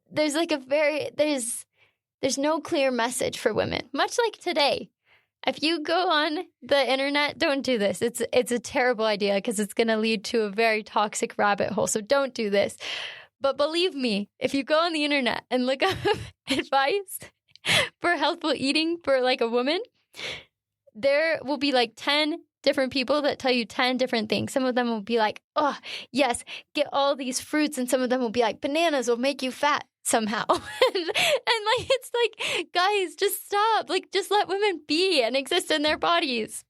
there's like there's no clear message for women, much like today. If you go on the internet, don't do this. It's a terrible idea because it's going to lead to a very toxic rabbit hole. So don't do this. But believe me, if you go on the internet and look up advice for healthful eating for like a woman, there will be like 10 different people that tell you 10 different things. Some of them will be like, oh, yes, get all these fruits. And some of them will be like, bananas will make you fat somehow. and like, it's like, guys, just stop. Like, just let women be and exist in their bodies.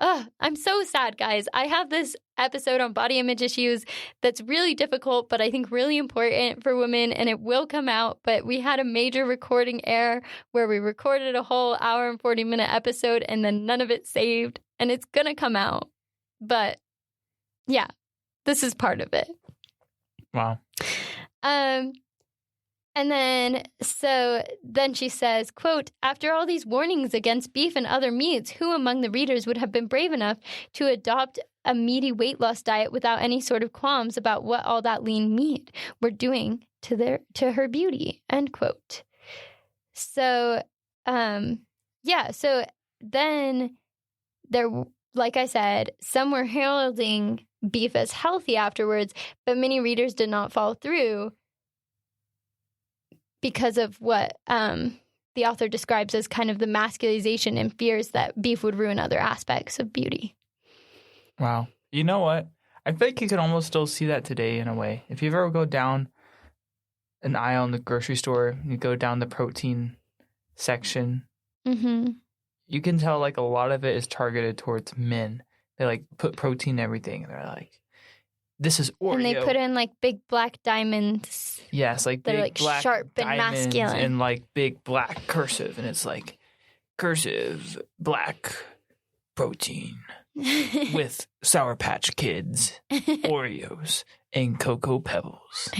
Oh, I'm so sad, guys. I have this episode on body image issues that's really difficult, but I think really important for women, and it will come out. But we had a major recording error where we recorded a whole hour and 40-minute episode, and then none of it saved, and it's going to come out. But yeah, this is part of it. Wow. And then she says, quote, after all these warnings against beef and other meats, who among the readers would have been brave enough to adopt a meaty weight loss diet without any sort of qualms about what all that lean meat were doing to her beauty, end quote. So, so then there, like I said, some were heralding beef as healthy afterwards, but many readers did not follow through because of what the author describes as kind of the masculization and fears that beef would ruin other aspects of beauty. Wow. You know what? I feel like you can almost still see that today in a way. If you ever go down an aisle in the grocery store, you go down the protein section, you can tell like a lot of it is targeted towards men. They like put protein in everything. They're like, this is Oreo. And they put in like big black diamonds. Yes, like that big are like black sharp and diamonds masculine. and like big black cursive. And it's like cursive black protein. with Sour Patch Kids, Oreos, and Cocoa Pebbles.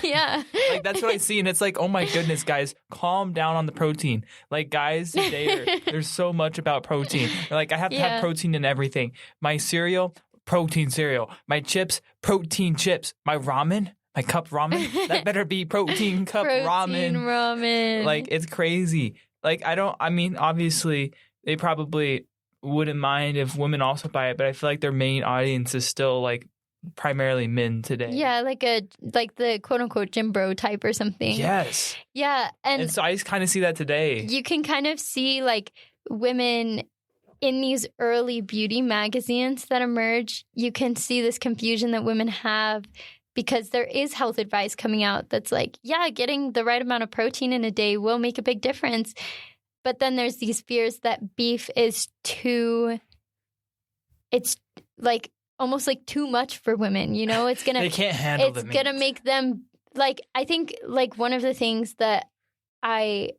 Yeah. Like, that's what I see. And it's like, oh my goodness, guys, calm down on the protein. Like, guys, today there's so much about protein. Like, I have to have protein in everything. My cereal, protein cereal. My chips, protein chips. My ramen, my cup ramen, that better be protein cup ramen. Like, it's crazy. Like, obviously, they probably wouldn't mind if women also buy it, but I feel like their main audience is still, like, primarily men today. Yeah, like the quote-unquote gym bro type or something. Yes. Yeah, and so I just kind of see that today. You can kind of see, like, women in these early beauty magazines that emerge. You can see this confusion that women have because there is health advice coming out that's like, yeah, getting the right amount of protein in a day will make a big difference. But then there's these fears that beef is it's like almost like too much for women, you know? It's gonna they can't handle it's gonna make them, like, I think, like, one of the things that I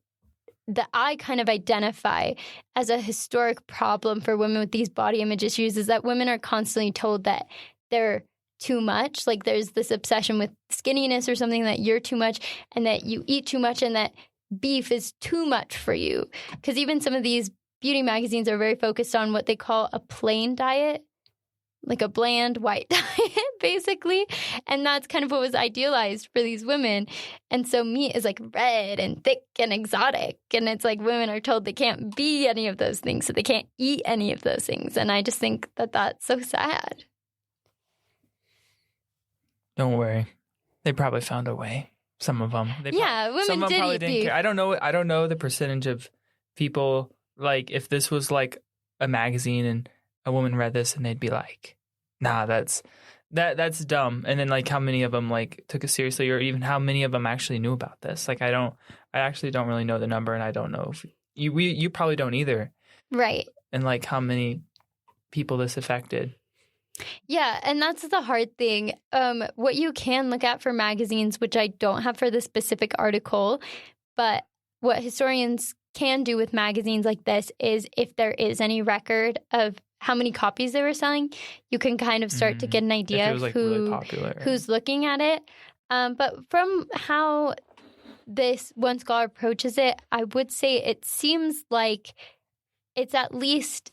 kind of identify as a historic problem for women with these body image issues is that women are constantly told that they're too much. Like, there's this obsession with skinniness or something, that you're too much and that you eat too much and that beef is too much for you. Because even some of these beauty magazines are very focused on what they call a plain diet, like a bland white diet, basically. And that's kind of what was idealized for these women. And so meat is like red and thick and exotic. And it's like women are told they can't be any of those things, so they can't eat any of those things. And I just think that that's so sad. Don't worry. They probably found a way. Some of them. Women did eat beef. Care. I don't know the percentage of people, like, if this was like a magazine and a woman read this and they'd be like, nah, that's dumb. And then, like, how many of them, like, took it seriously, or even how many of them actually knew about this. Like, I actually don't really know the number, and I don't know if you probably don't either. Right. And, like, how many people this affected. Yeah, and that's the hard thing. What you can look at for magazines, which I don't have for this specific article, but what historians can do with magazines like this is, if there is any record of how many copies they were selling, you can kind of start to get an idea of who's looking at it. But from how this one scholar approaches it, I would say it seems like it's at least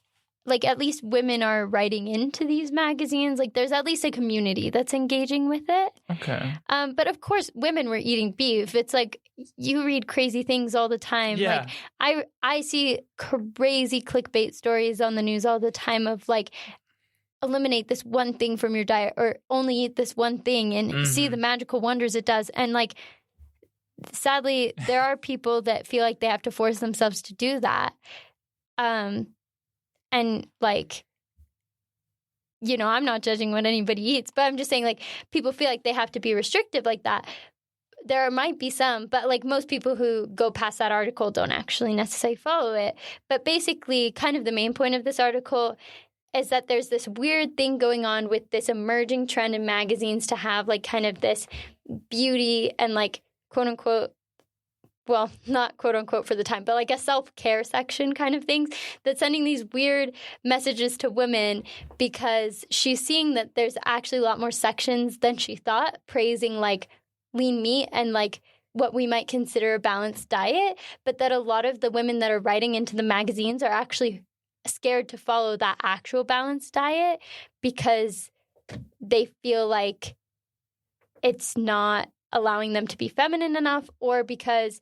women are writing into these magazines. Like, there's at least a community that's engaging with it. Okay. But of course, women were eating beef. It's like, you read crazy things all the time. Yeah. Like, I see crazy clickbait stories on the news all the time of, like, eliminate this one thing from your diet, or only eat this one thing and see the magical wonders it does. And, like, sadly, there are people that feel like they have to force themselves to do that. And, like, you know, I'm not judging what anybody eats, but I'm just saying, like, people feel like they have to be restrictive like that. There might be some, but, like, most people who go past that article don't actually necessarily follow it. But basically, kind of the main point of this article is that there's this weird thing going on with this emerging trend in magazines to have, like, kind of this beauty and, like, quote unquote, well, not quote unquote for the time, but like a self-care section kind of things, that's sending these weird messages to women because she's seeing that there's actually a lot more sections than she thought, praising, like, lean meat and, like, what we might consider a balanced diet, but that a lot of the women that are writing into the magazines are actually scared to follow that actual balanced diet because they feel like it's not allowing them to be feminine enough, or because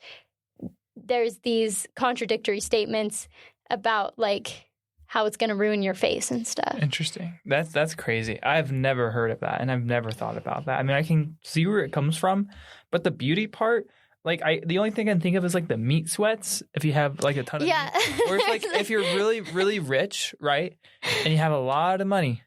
there's these contradictory statements about, like, how it's going to ruin your face and stuff. Interesting. That's crazy. I've never heard of that, and I've never thought about that. I mean, I can see where it comes from, but the beauty part, like, the only thing I can think of is, like, the meat sweats. If you have, like, a ton of meat. Or if, like, if you're really, really rich, right, and you have a lot of money,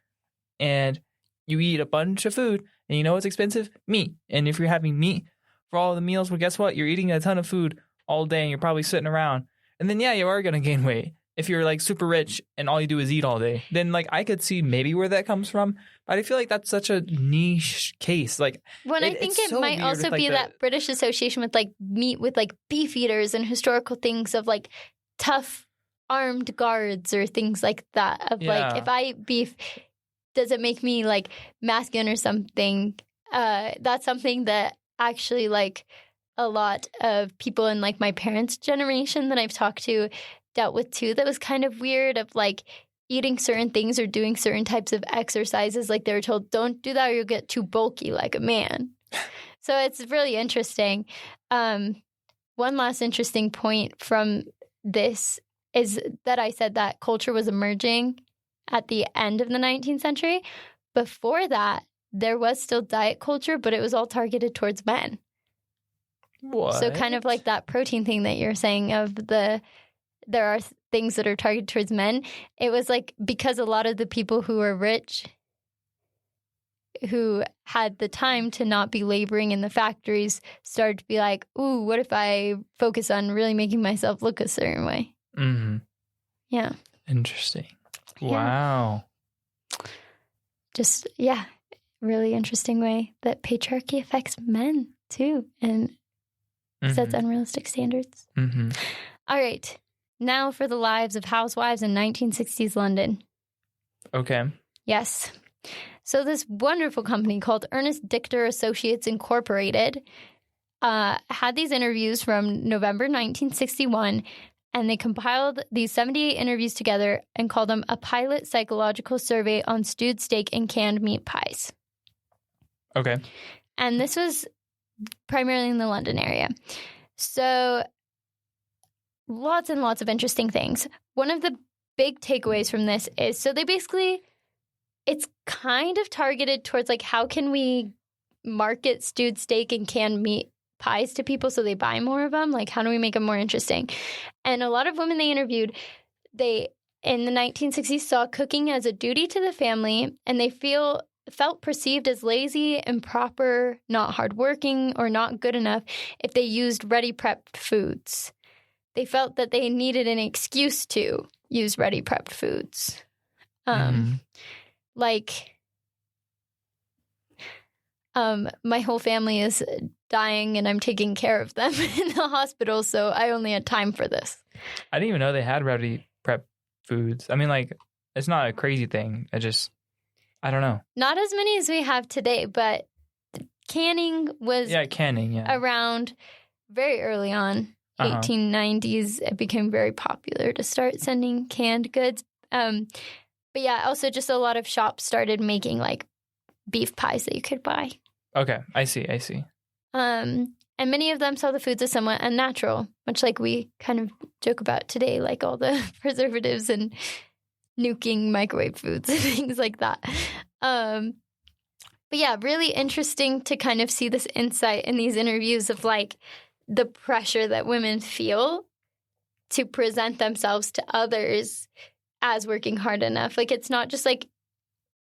and you eat a bunch of food, and you know what's expensive? Meat. And if you're having meat for all the meals, well, guess what? You're eating a ton of food all day, and you're probably sitting around. And then, yeah, you are going to gain weight. If you're, like, super rich and all you do is eat all day, then, like, I could see maybe where that comes from. But I feel like that's such a niche case. Like, well, I think it might also be that British association with, like, meat with, like, beef eaters and historical things of, like, tough armed guards or things like that. Of Yeah. like, if I eat beef, does it make me like masculine or something? That's something that actually like a lot of people in like my parents' generation that I've talked to dealt with too. That was kind of weird of like eating certain things or doing certain types of exercises. Like they were told, don't do that or you'll get too bulky like a man. So it's really interesting. One last interesting point from this is that I said that culture was emerging at the end of the 19th century. Before that, there was still diet culture, but it was all targeted towards men. What? So kind of like that protein thing that you're saying of there are things that are targeted towards men. It was like because a lot of the people who were rich, who had the time to not be laboring in the factories, started to be like, ooh, what if I focus on really making myself look a certain way? Mm-hmm. Yeah. Interesting. Yeah. Wow. Just, yeah, really interesting way that patriarchy affects men too and sets unrealistic standards. Mm-hmm. All right. Now for the lives of housewives in 1960s London. Okay. Yes. So this wonderful company called Ernest Dichter Associates Incorporated had these interviews from November 1961, and they compiled these 78 interviews together and called them a pilot psychological survey on stewed steak and canned meat pies. Okay. And this was primarily in the London area. So lots and lots of interesting things. One of the big takeaways from this is, so they basically, it's kind of targeted towards like, how can we market stewed steak and canned meat pies to people so they buy more of them? Like, how do we make them more interesting? And a lot of women they interviewed, they, in the 1960s, saw cooking as a duty to the family, and they felt perceived as lazy, improper, not hardworking, or not good enough if they used ready-prepped foods. They felt that they needed an excuse to use ready-prepped foods. Like, my whole family is dying and I'm taking care of them in the hospital, so I only had time for this. I didn't even know they had ready prep foods. I mean, like, it's not a crazy thing. I don't know. Not as many as we have today, but canning was around very early on. 1890s, it became very popular to start sending canned goods. But yeah, also just a lot of shops started making like beef pies that you could buy. Okay, I see. And many of them saw the foods as somewhat unnatural, much like we kind of joke about today, like all the preservatives and nuking microwave foods and things like that. But yeah, really interesting to kind of see this insight in these interviews of like the pressure that women feel to present themselves to others as working hard enough. Like, it's not just like,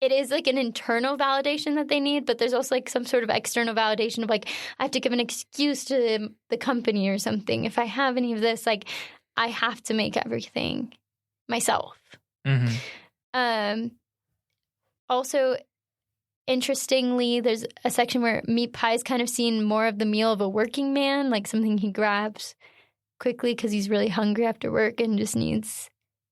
it is like an internal validation that they need, but there's also like some sort of external validation of like, I have to give an excuse to the company or something. If I have any of this, like, I have to make everything myself. Also, interestingly, there's a section where meat pie is kind of seen more of the meal of a working man, like something he grabs quickly because he's really hungry after work and just needs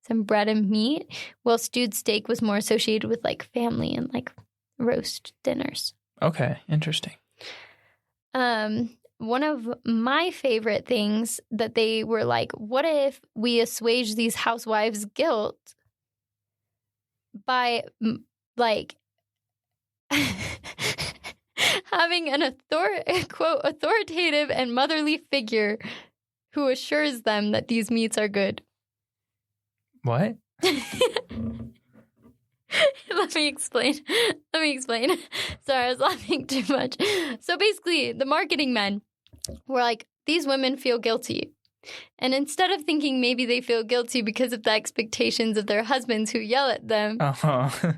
some bread and meat, while stewed steak was more associated with like family and like roast dinners. Okay, interesting. One of my favorite things that they were like, what if we assuage these housewives' guilt by like having an quote, authoritative and motherly figure who assures them that these meats are good. What? Let me explain. Sorry, I was laughing too much. So basically, the marketing men were like, these women feel guilty. And instead of thinking maybe they feel guilty because of the expectations of their husbands who yell at them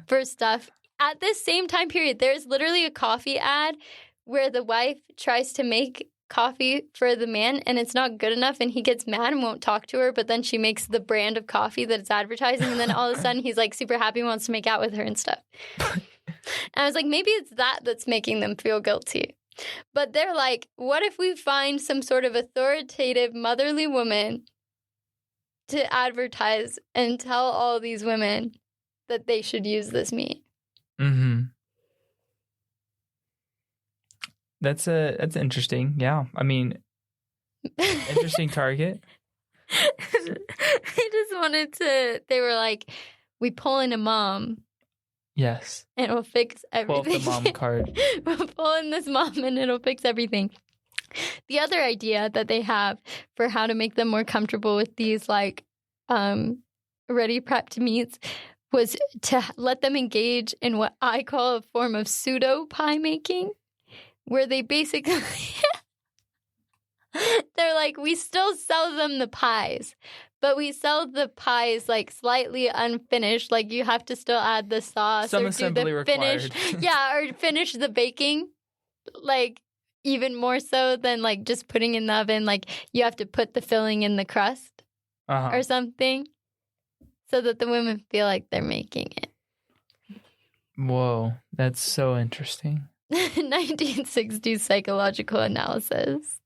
for stuff, at this same time period, there's literally a coffee ad where the wife tries to make coffee for the man and it's not good enough and he gets mad and won't talk to her, but then she makes the brand of coffee that it's advertising and then all of a sudden he's like super happy and wants to make out with her and stuff. And I was like, maybe it's that's making them feel guilty. But they're like, what if we find some sort of authoritative motherly woman to advertise and tell all these women that they should use this meat. Mm-hmm. That's interesting. Yeah. I mean, interesting target. They just wanted to, they were like, we pull in a mom. Yes. And it'll fix everything. Pull up the mom card. We'll pull in this mom and it'll fix everything. The other idea that they have for how to make them more comfortable with these like ready prepped meats was to let them engage in what I call a form of pseudo pie making, where they basically they're like, we still sell them the pies, but we sell the pies like slightly unfinished. Like you have to still add the sauce Some or assembly do the required. or finish the baking. Like even more so than like just putting in the oven. Like you have to put the filling in the crust or something so that the women feel like they're making it. Whoa, that's so interesting. 1960s psychological analysis.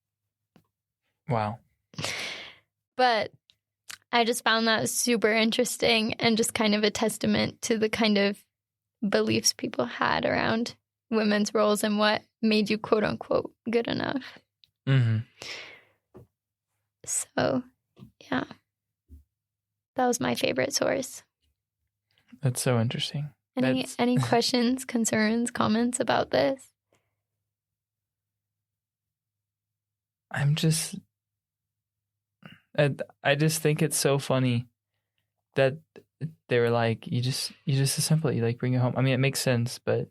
Wow. But I just found that super interesting and just kind of a testament to the kind of beliefs people had around women's roles and what made you quote unquote good enough. Mm-hmm. So, yeah. That was my favorite source. That's so interesting. Any questions, concerns, comments about this? I just think it's so funny that they were like, you just assemble it, you like bring it home. I mean, it makes sense, but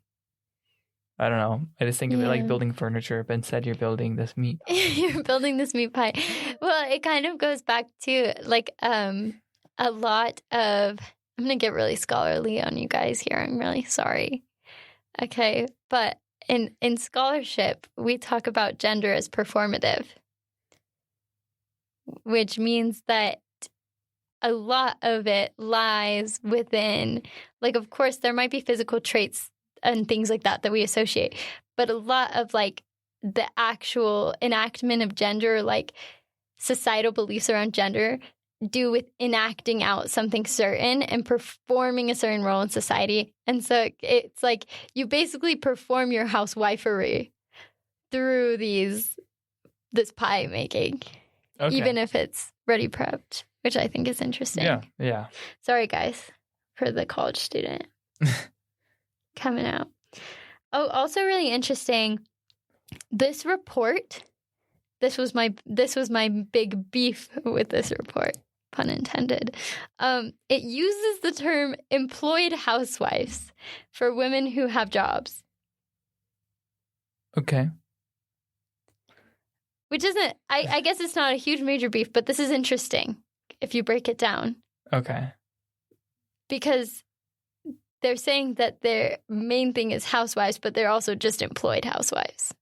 I don't know. I just think of it like building furniture, but instead you're building this meat. You're building this meat pie. Well, it kind of goes back to like a lot of, I'm going to get really scholarly on you guys here. I'm really sorry. Okay. But in scholarship, we talk about gender as performative, which means that a lot of it lies within, like, of course, there might be physical traits and things like that we associate, but a lot of like the actual enactment of gender, like societal beliefs around gender, do with enacting out something certain and performing a certain role in society. And so it's like you basically perform your housewifery through this pie making, even if it's ready prepped, which I think is interesting. Yeah. Sorry, guys, for the college student coming out. Oh, also really interesting. This report. This was my big beef with this report. Pun intended. It uses the term employed housewives for women who have jobs. Okay. Which isn't, I guess it's not a huge major beef, but this is interesting if you break it down. Okay. Because they're saying that their main thing is housewives, but they're also just employed housewives.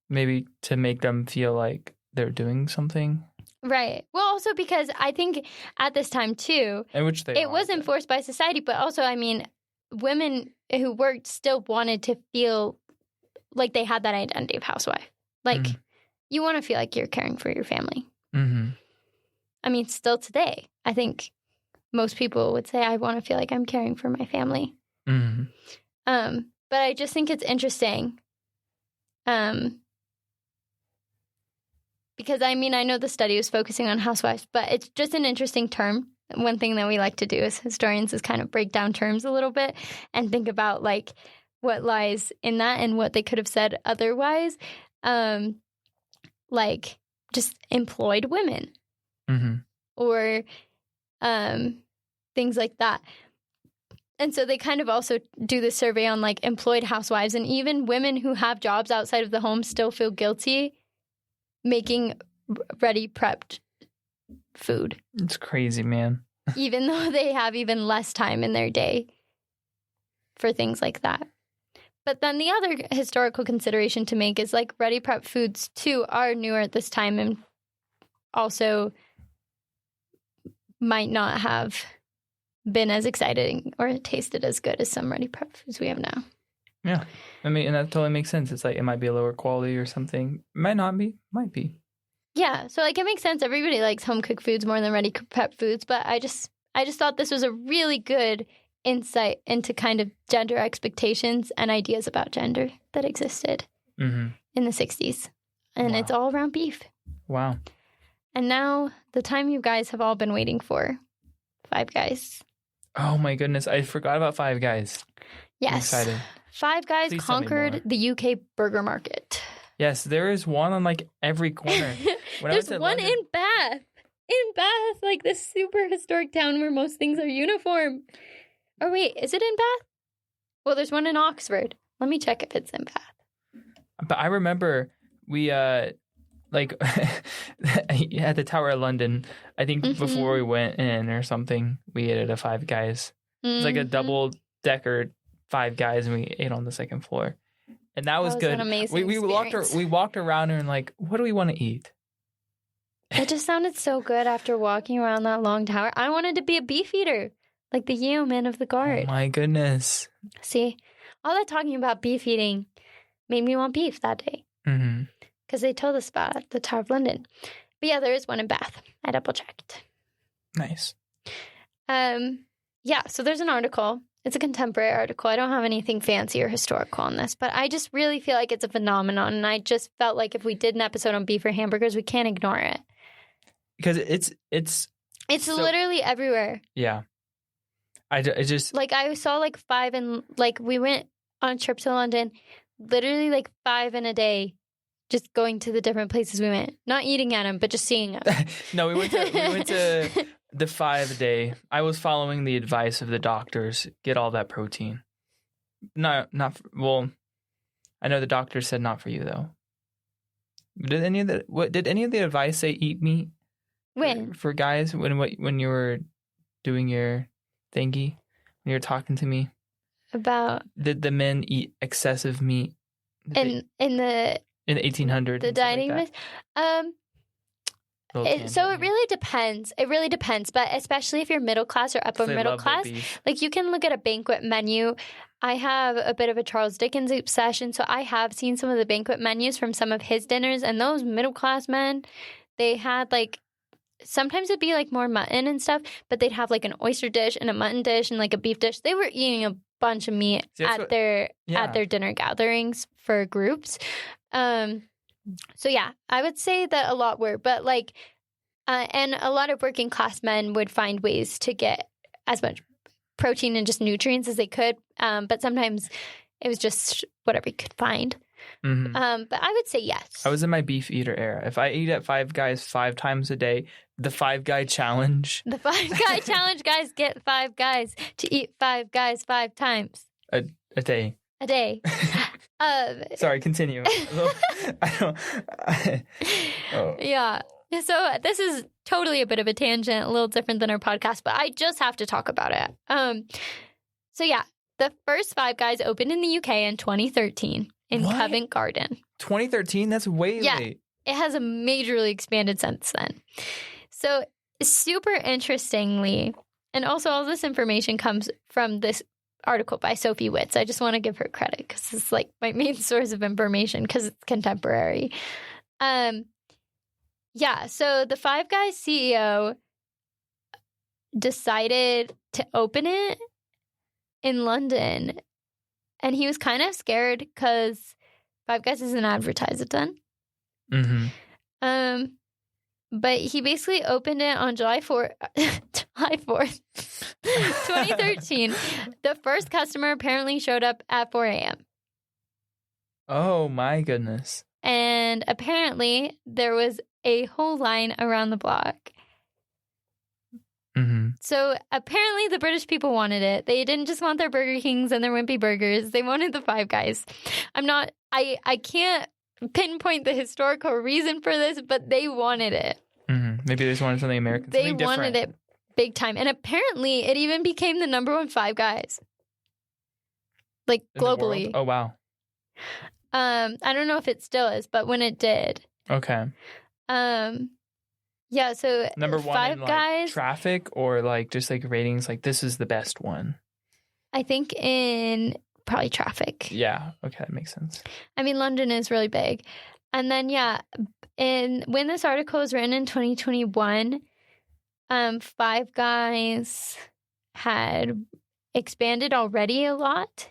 Maybe to make them feel like they're doing something. Right. Well, also because I think at this time, too, in which it was enforced by society, but also, I mean, women who worked still wanted to feel like they had that identity of housewife. Like, you want to feel like you're caring for your family. Mm-hmm. I mean, still today, I think most people would say, I want to feel like I'm caring for my family. Mm-hmm. But I just think it's interesting. Because, I mean, I know the study was focusing on housewives, but it's just an interesting term. One thing that we like to do as historians is kind of break down terms a little bit and think about, like, what lies in that and what they could have said otherwise. Like, just employed women. Mm-hmm. Or things like that. And so they kind of also do the survey on, like, employed housewives. And even women who have jobs outside of the home still feel guilty making ready prepped food. It's crazy, man. Even though they have even less time in their day for things like that. But then the other historical consideration to make is, like, ready prep foods too are newer at this time and also might not have been as exciting or tasted as good as some ready prep foods we have now. Yeah. I mean, and that totally makes sense. It's like it might be a lower quality or something. Might not be. Might be. Yeah, so like it makes sense. Everybody likes home cooked foods more than ready prep foods, but I just thought this was a really good insight into kind of gender expectations and ideas about gender that existed in the 60s. And it's all around beef. Wow. And now the time you guys have all been waiting for. Five Guys. Oh my goodness, I forgot about Five Guys. Yes. I'm excited. Five Guys conquered the UK burger market. Yes, there is one on like every corner. There's one in Bath. In Bath, like this super historic town where most things are uniform. Or wait, is it in Bath? Well, there's one in Oxford. Let me check if it's in Bath. But I remember we like at the Tower of London, I think before we went in or something, we ate at a Five Guys. It's like a double decker Five Guys, and we ate on the second floor. And that was good. An amazing we walked around and like, what do we want to eat? It just sounded so good after walking around that long tower. I wanted to be a beef eater, like the yeoman of the guard. Oh my goodness. See, all that talking about beef eating made me want beef that day. Because they told us about it at the Tower of London. But yeah, there is one in Bath. I double checked. Nice. Yeah, so there's an article. It's a contemporary article. I don't have anything fancy or historical on this, but I just really feel like it's a phenomenon. And I just felt like if we did an episode on beef or hamburgers, we can't ignore it. Because it's literally everywhere. Yeah. I just... Like, I saw like 5 and like we went on a trip to London, literally like 5 in a day, just going to the different places we went. Not eating at them, but just seeing them. No, we went to the 5-day. I was following the advice of the doctors. Get all that protein. Well, I know the doctor said not for you though. Did any of the advice say eat meat? When? For guys, when you were doing your thingy, when you were talking to me about did the men eat excessive meat in the 1800s? The dieting myth. So it really depends. It really depends, but especially if you're middle class or upper middle class, like you can look at a banquet menu. I have a bit of a Charles Dickens obsession, so I have seen some of the banquet menus from some of his dinners, and those middle class men, they had like sometimes it'd be like more mutton and stuff, but they'd have like an oyster dish and a mutton dish and like a beef dish. They were eating a bunch of meat at their dinner gatherings for groups. So yeah, I would say that a lot were, but like, and a lot of working class men would find ways to get as much protein and just nutrients as they could. But sometimes it was just whatever you could find. But I would say yes. I was in my beef eater era. If I eat at Five Guys 5 times a day, the 5 Guy challenge. The 5 Guy challenge, guys, get 5 guys to eat 5 guys 5 times. A day. A day. Sorry, continue. Yeah. So this is totally a bit of a tangent, a little different than our podcast, but I just have to talk about it. So yeah, the first Five Guys opened in the UK in 2013 in Covent Garden. 2013? That's way late. It has a majorly expanded since then. So super interestingly, and also all this information comes from this article by Sophie Witz. I just want to give her credit because it's like my main source of information because it's contemporary. Yeah, so the Five Guys CEO decided to open it in London, and he was kind of scared because Five Guys isn't advertised a ton. But he basically opened it on July 4th, 2013. The first customer apparently showed up at 4 a.m. Oh, my goodness. And apparently there was a whole line around the block. So apparently the British people wanted it. They didn't just want their Burger Kings and their Wimpy Burgers. They wanted the Five Guys. I can't pinpoint the historical reason for this, but they wanted it. Maybe they just wanted something American. They wanted it big time. And apparently it even became the #1 Five Guys. Like globally. Oh, wow. I don't know if it still is, but when it did. Okay. Yeah, so #1 Five in, like, Guys. traffic or like just like ratings, like this is the best one. I think in probably traffic. Yeah. Okay, that makes sense. I mean, London is really big. And then, yeah, when this article was written in 2021, Five Guys had expanded already a lot.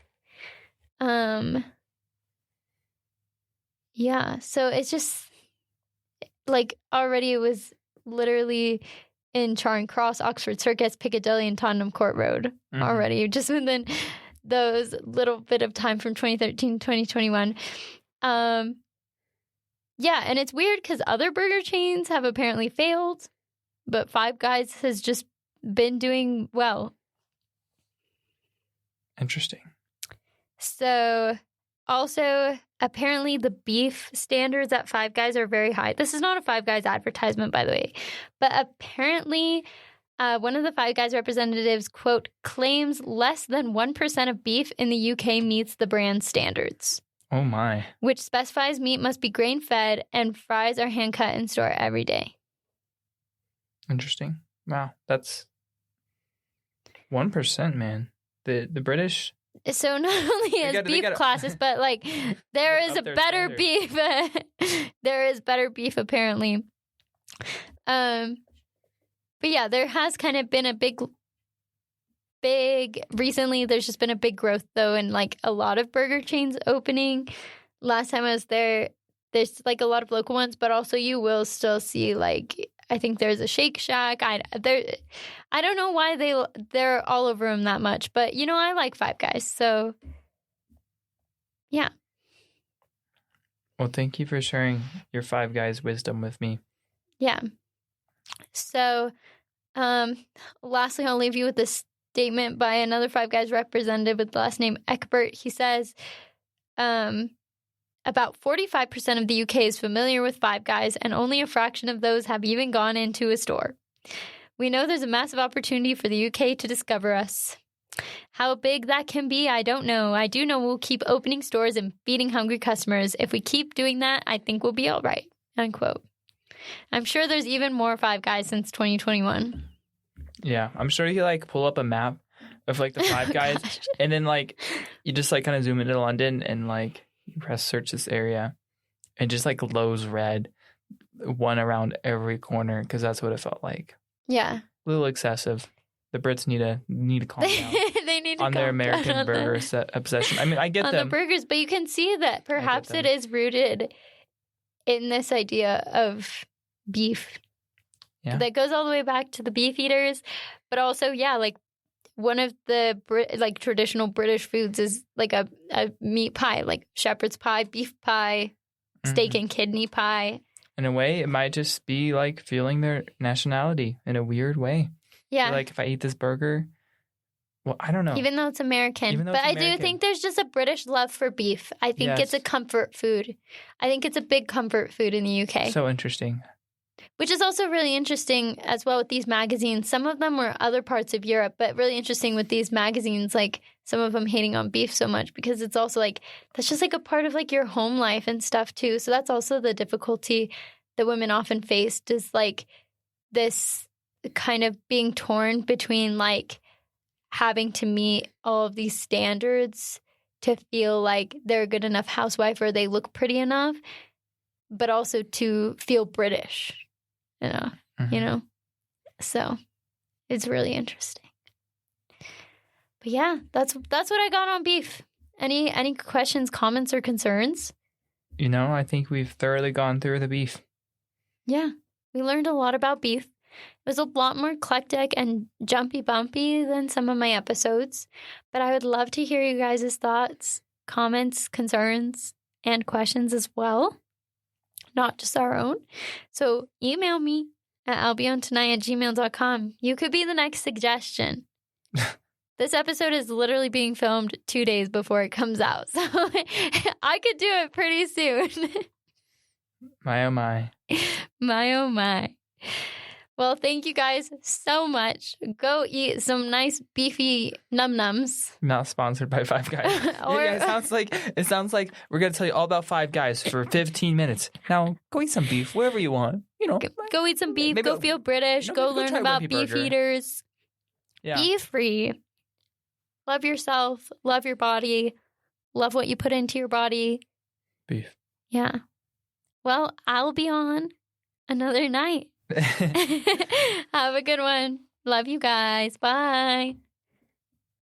Yeah, so it's just like already it was literally in Charing Cross, Oxford Circus, Piccadilly, and Tottenham Court Road already, just within those little bit of time from 2013 to 2021. Yeah, and it's weird because other burger chains have apparently failed, but Five Guys has just been doing well. Interesting. So, also, apparently the beef standards at Five Guys are very high. This is not a Five Guys advertisement, by the way, but apparently one of the Five Guys representatives, quote, claims less than 1% of beef in the UK meets the brand standards. Oh, my. Which specifies meat must be grain-fed and fries are hand-cut in store every day. Interesting. Wow. That's 1%, man. The British... So not only is beef classes, but like there is a better beef. There is better beef apparently. But yeah, there has kind of been a big recently. There's just been a big growth though, in like a lot of burger chains opening. Last time I was there, there's like a lot of local ones, but also you will still see like. I think there's a Shake Shack. I don't know why they're all over them that much, but you know I like Five Guys, so yeah. Well, thank you for sharing your Five Guys wisdom with me. Yeah. So, lastly, I'll leave you with this statement by another Five Guys representative with the last name Eckbert. He says, about 45% of the UK is familiar with Five Guys, and only a fraction of those have even gone into a store. We know there's a massive opportunity for the UK to discover us. How big that can be, I don't know. I do know we'll keep opening stores and feeding hungry customers. If we keep doing that, I think we'll be all right. Unquote. I'm sure there's even more Five Guys since 2021. Yeah, I'm sure you like pull up a map of like the Five Guys, and then like you just like kind of zoom into London and like you press search this area, and just like Lowe's red, one around every corner, because that's what it felt like. Yeah, a little excessive. The Brits need to calm down. They need to on their American burger obsession. I mean, I get on them the burgers, but you can see that perhaps it is rooted in this idea of beef. Yeah, that goes all the way back to the beef eaters, but also like. One of the traditional British foods is like a meat pie, like shepherd's pie, beef pie, steak and kidney pie. In a way, it might just be like feeling their nationality in a weird way. Yeah. Like if I eat this burger, well, I don't know. Even though it's American. I do think there's just a British love for beef. I think it's a comfort food. I think it's a big comfort food in the UK. So interesting. Which is also really interesting as well with these magazines. Some of them were other parts of Europe, but really interesting with these magazines, like some of them hating on beef so much because it's also like, that's just like a part of like your home life and stuff too. So that's also the difficulty that women often faced is like this kind of being torn between like having to meet all of these standards to feel like they're a good enough housewife or they look pretty enough, but also to feel British. You know, so it's really interesting. But yeah, that's what I got on beef. Any questions, comments, or concerns? I think we've thoroughly gone through the beef. Yeah, we learned a lot about beef. It was a lot more eclectic and jumpy bumpy than some of my episodes, but I would love to hear you guys' thoughts, comments, concerns, and questions as well. Not just our own. So email me at albiontonight@gmail.com. You could be the next suggestion. This episode is literally being filmed 2 days before it comes out. So I could do it pretty soon. My oh my. My oh my. Well, thank you guys so much. Go eat some nice beefy num-nums. Not sponsored by Five Guys. It sounds like we're going to tell you all about Five Guys for 15 minutes. Now, go eat some beef wherever you want. Go eat some beef. Go feel British. Go learn about beef eaters. Yeah. Be free. Love yourself. Love your body. Love what you put into your body. Beef. Yeah. Well, I'll be on another night. Have a good one. Love you guys. Bye.